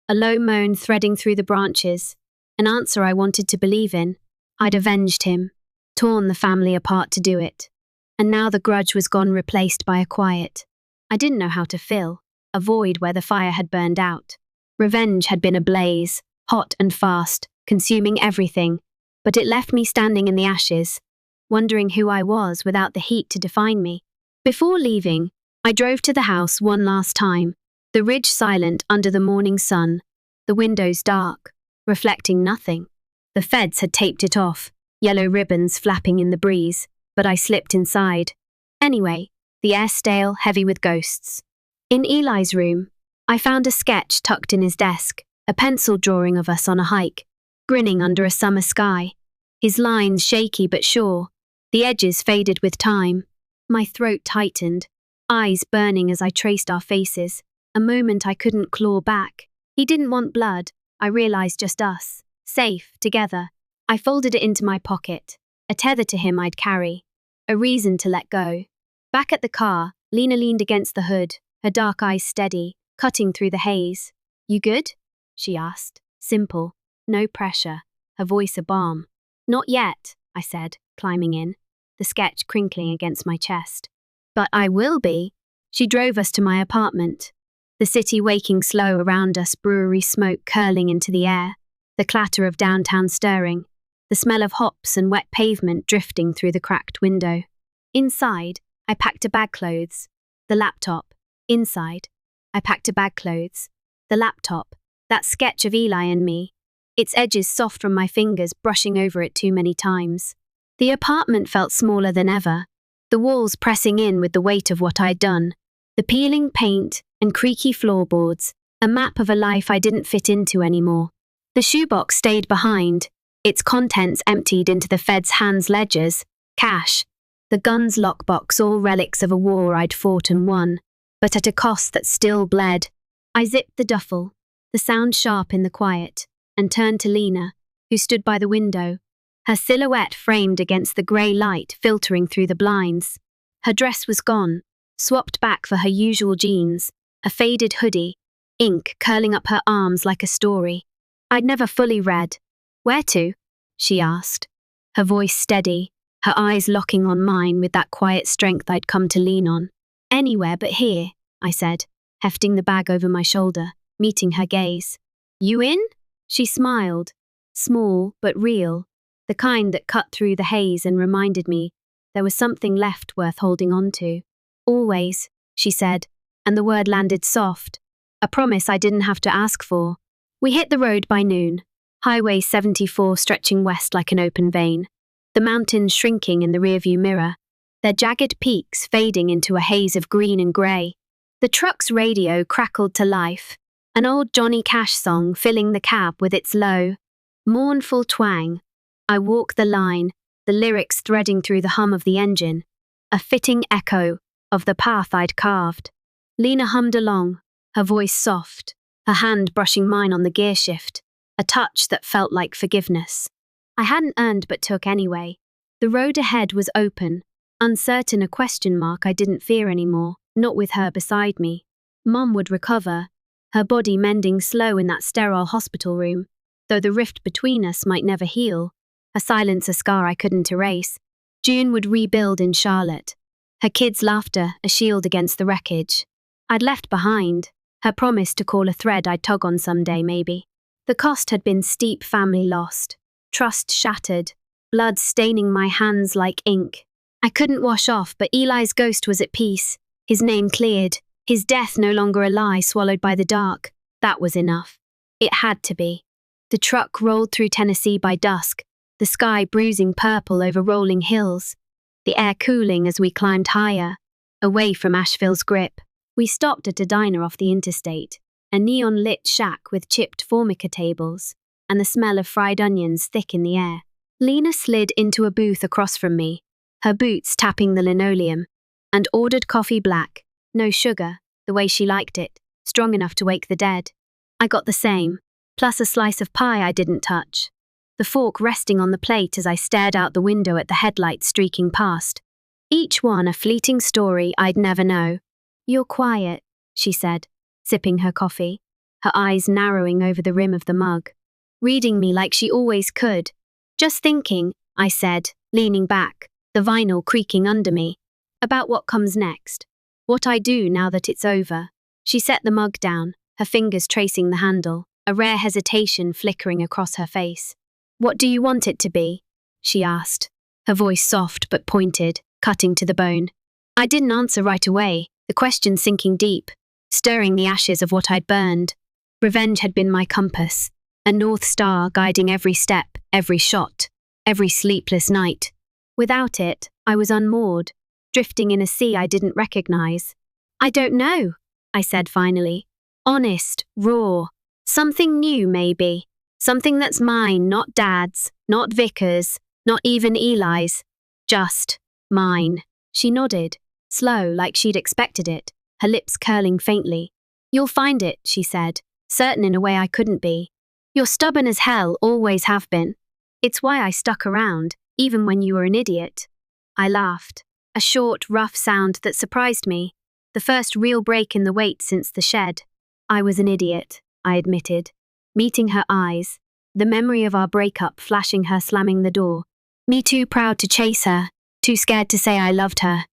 a low moan threading through the branches, an answer I wanted to believe in. I'd avenged him, torn the family apart to do it. And now the grudge was gone, replaced by a quiet I didn't know how to fill, a void where the fire had burned out. Revenge had been ablaze, hot and fast, consuming everything, but it left me standing in the ashes, wondering who I was without the heat to define me. Before leaving, I drove to the house one last time, the ridge silent under the morning sun, the windows dark, reflecting nothing. The feds had taped it off, yellow ribbons flapping in the breeze, but I slipped inside. Anyway, the air stale, heavy with ghosts. In Eli's room, I found a sketch tucked in his desk, a pencil drawing of us on a hike, grinning under a summer sky. His lines shaky but sure, the edges faded with time. My throat tightened, eyes burning as I traced our faces, a moment I couldn't claw back. He didn't want blood, I realized, just us, safe, together. I folded it into my pocket, a tether to him I'd carry, a reason to let go. Back at the car, Lena leaned against the hood, her dark eyes steady, cutting through the haze. You good? She asked, simple, no pressure, her voice a balm. Not yet, I said, climbing in, the sketch crinkling against my chest. But I will be. She drove us to my apartment. The city waking slow around us, brewery smoke curling into the air, the clatter of downtown stirring, the smell of hops and wet pavement drifting through the cracked window. Inside, I packed a bag clothes, the laptop. Inside, I packed a bag clothes, the laptop, that sketch of Eli and me, its edges soft from my fingers brushing over it too many times. The apartment felt smaller than ever, the walls pressing in with the weight of what I'd done, the peeling paint and creaky floorboards, a map of a life I didn't fit into anymore. The shoebox stayed behind, its contents emptied into the Fed's hands ledgers, cash, the gun's lockbox, all relics of a war I'd fought and won, but at a cost that still bled. I zipped the duffel, the sound sharp in the quiet, and turned to Lena, who stood by the window, her silhouette framed against the grey light filtering through the blinds. Her dress was gone, swapped back for her usual jeans, a faded hoodie, ink curling up her arms like a story I'd never fully read. Where to? She asked, her voice steady, her eyes locking on mine with that quiet strength I'd come to lean on. Anywhere but here, I said, hefting the bag over my shoulder, meeting her gaze. You in? She smiled, small but real, the kind that cut through the haze and reminded me there was something left worth holding on to. Always, she said, and the word landed soft, a promise I didn't have to ask for. We hit the road by noon, Highway 74 stretching west like an open vein, the mountains shrinking in the rearview mirror, their jagged peaks fading into a haze of green and grey. The truck's radio crackled to life, an old Johnny Cash song filling the cab with its low, mournful twang. I walk the line, the lyrics threading through the hum of the engine, a fitting echo of the path I'd carved. Lena hummed along, her voice soft, her hand brushing mine on the gear shift, a touch that felt like forgiveness. I hadn't earned but took anyway. The road ahead was open, uncertain, a question mark I didn't fear anymore, not with her beside me. Mum would recover, her body mending slow in that sterile hospital room, though the rift between us might never heal, a silence, a scar I couldn't erase. June would rebuild in Charlotte, her kids' laughter a shield against the wreckage I'd left behind, her promise to call a thread I'd tug on someday maybe. The cost had been steep, family lost, trust shattered, blood staining my hands like ink. I couldn't wash off, but Eli's ghost was at peace, his name cleared, his death no longer a lie swallowed by the dark. That was enough. It had to be. The truck rolled through Tennessee by dusk, the sky bruising purple over rolling hills, the air cooling as we climbed higher, away from Asheville's grip. We stopped at a diner off the interstate, a neon-lit shack with chipped formica tables, and the smell of fried onions thick in the air. Lena slid into a booth across from me, her boots tapping the linoleum, and ordered coffee black, no sugar, the way she liked it, strong enough to wake the dead. I got the same, plus a slice of pie I didn't touch. the fork resting on the plate as I stared out the window at the headlights streaking past. Each one a fleeting story I'd never know. "You're quiet," she said, sipping her coffee, her eyes narrowing over the rim of the mug, reading me like she always could. "Just thinking," I said, leaning back, the vinyl creaking under me, "about what comes next. What I do now that it's over." She set the mug down, her fingers tracing the handle, a rare hesitation flickering across her face. "What do you want it to be?" she asked, her voice soft but pointed, cutting to the bone. I didn't answer right away, the question sinking deep, stirring the ashes of what I'd burned. Revenge had been my compass, a north star guiding every step, every shot, every sleepless night. Without it, I was unmoored, drifting in a sea I didn't recognize. "I don't know," I said finally. "Honest, raw. Something new, maybe. Something that's mine, not Dad's, not Vickers, not even Eli's. Just mine." She nodded, slow like she'd expected it, her lips curling faintly. "You'll find it," she said, certain in a way I couldn't be. "You're stubborn as hell, always have been. It's why I stuck around, even when you were an idiot." I laughed, a short, rough sound that surprised me, the first real break in the wait since the shed. "I was an idiot," I admitted, meeting her eyes, the memory of our breakup flashing her slamming the door. Me too proud to chase her, too scared to say I loved her.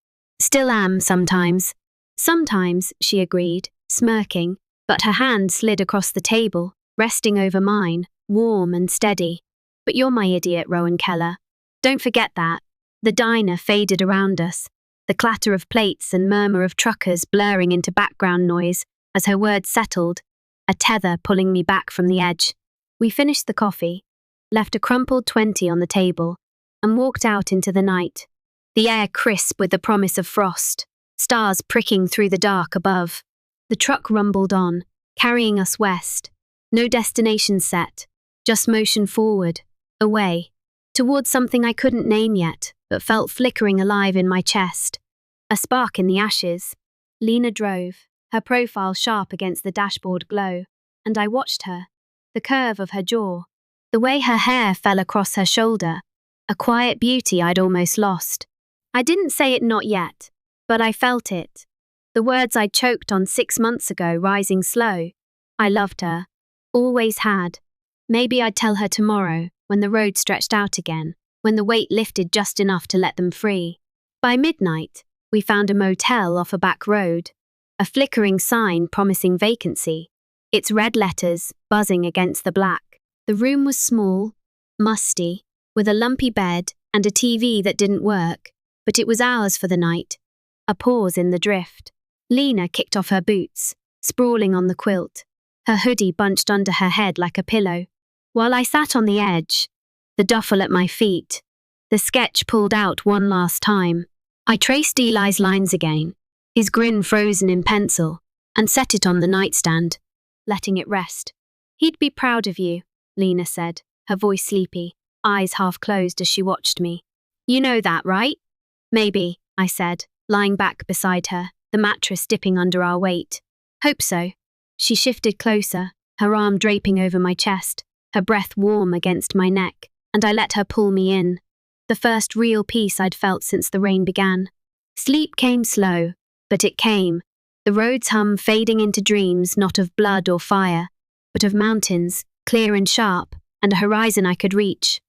"Still am sometimes." "Sometimes," she agreed, smirking, but her hand slid across the table, resting over mine, warm and steady. "But you're my idiot, Rowan Keller. Don't forget that." The diner faded around us, the clatter of plates and murmur of truckers blurring into background noise as her words settled, a tether pulling me back from the edge. We finished the coffee, left a crumpled 20 on the table, and walked out into the night, the air crisp with the promise of frost, stars pricking through the dark above. The truck rumbled on, carrying us west. No destination set, just motion forward, away, towards something I couldn't name yet, but felt flickering alive in my chest. A spark in the ashes. Lena drove, her profile sharp against the dashboard glow, and I watched her, the curve of her jaw, the way her hair fell across her shoulder, a quiet beauty I'd almost lost. I didn't say it not yet, but I felt it. The words I'd choked on 6 months ago rising slow. I loved her. Always had. Maybe I'd tell her tomorrow, when the road stretched out again, when the weight lifted just enough to let them free. By midnight, we found a motel off a back road, a flickering sign promising vacancy, its red letters buzzing against the black. The room was small, musty, with a lumpy bed and a TV that didn't work, but it was ours for the night. A pause in the drift. Lena kicked off her boots, sprawling on the quilt, her hoodie bunched under her head like a pillow. While I sat on the edge, the duffel at my feet, the sketch pulled out one last time. I traced Eli's lines again, his grin frozen in pencil, and set it on the nightstand, letting it rest. "He'd be proud of you," Lena said, her voice sleepy, eyes half closed as she watched me. "You know that, right?" "Maybe," I said, lying back beside her, the mattress dipping under our weight. "Hope so." She shifted closer, her arm draping over my chest, her breath warm against my neck, and I let her pull me in. The first real peace I'd felt since the rain began. Sleep came slow, but it came, the road's hum fading into dreams not of blood or fire, but of mountains, clear and sharp, and a horizon I could reach.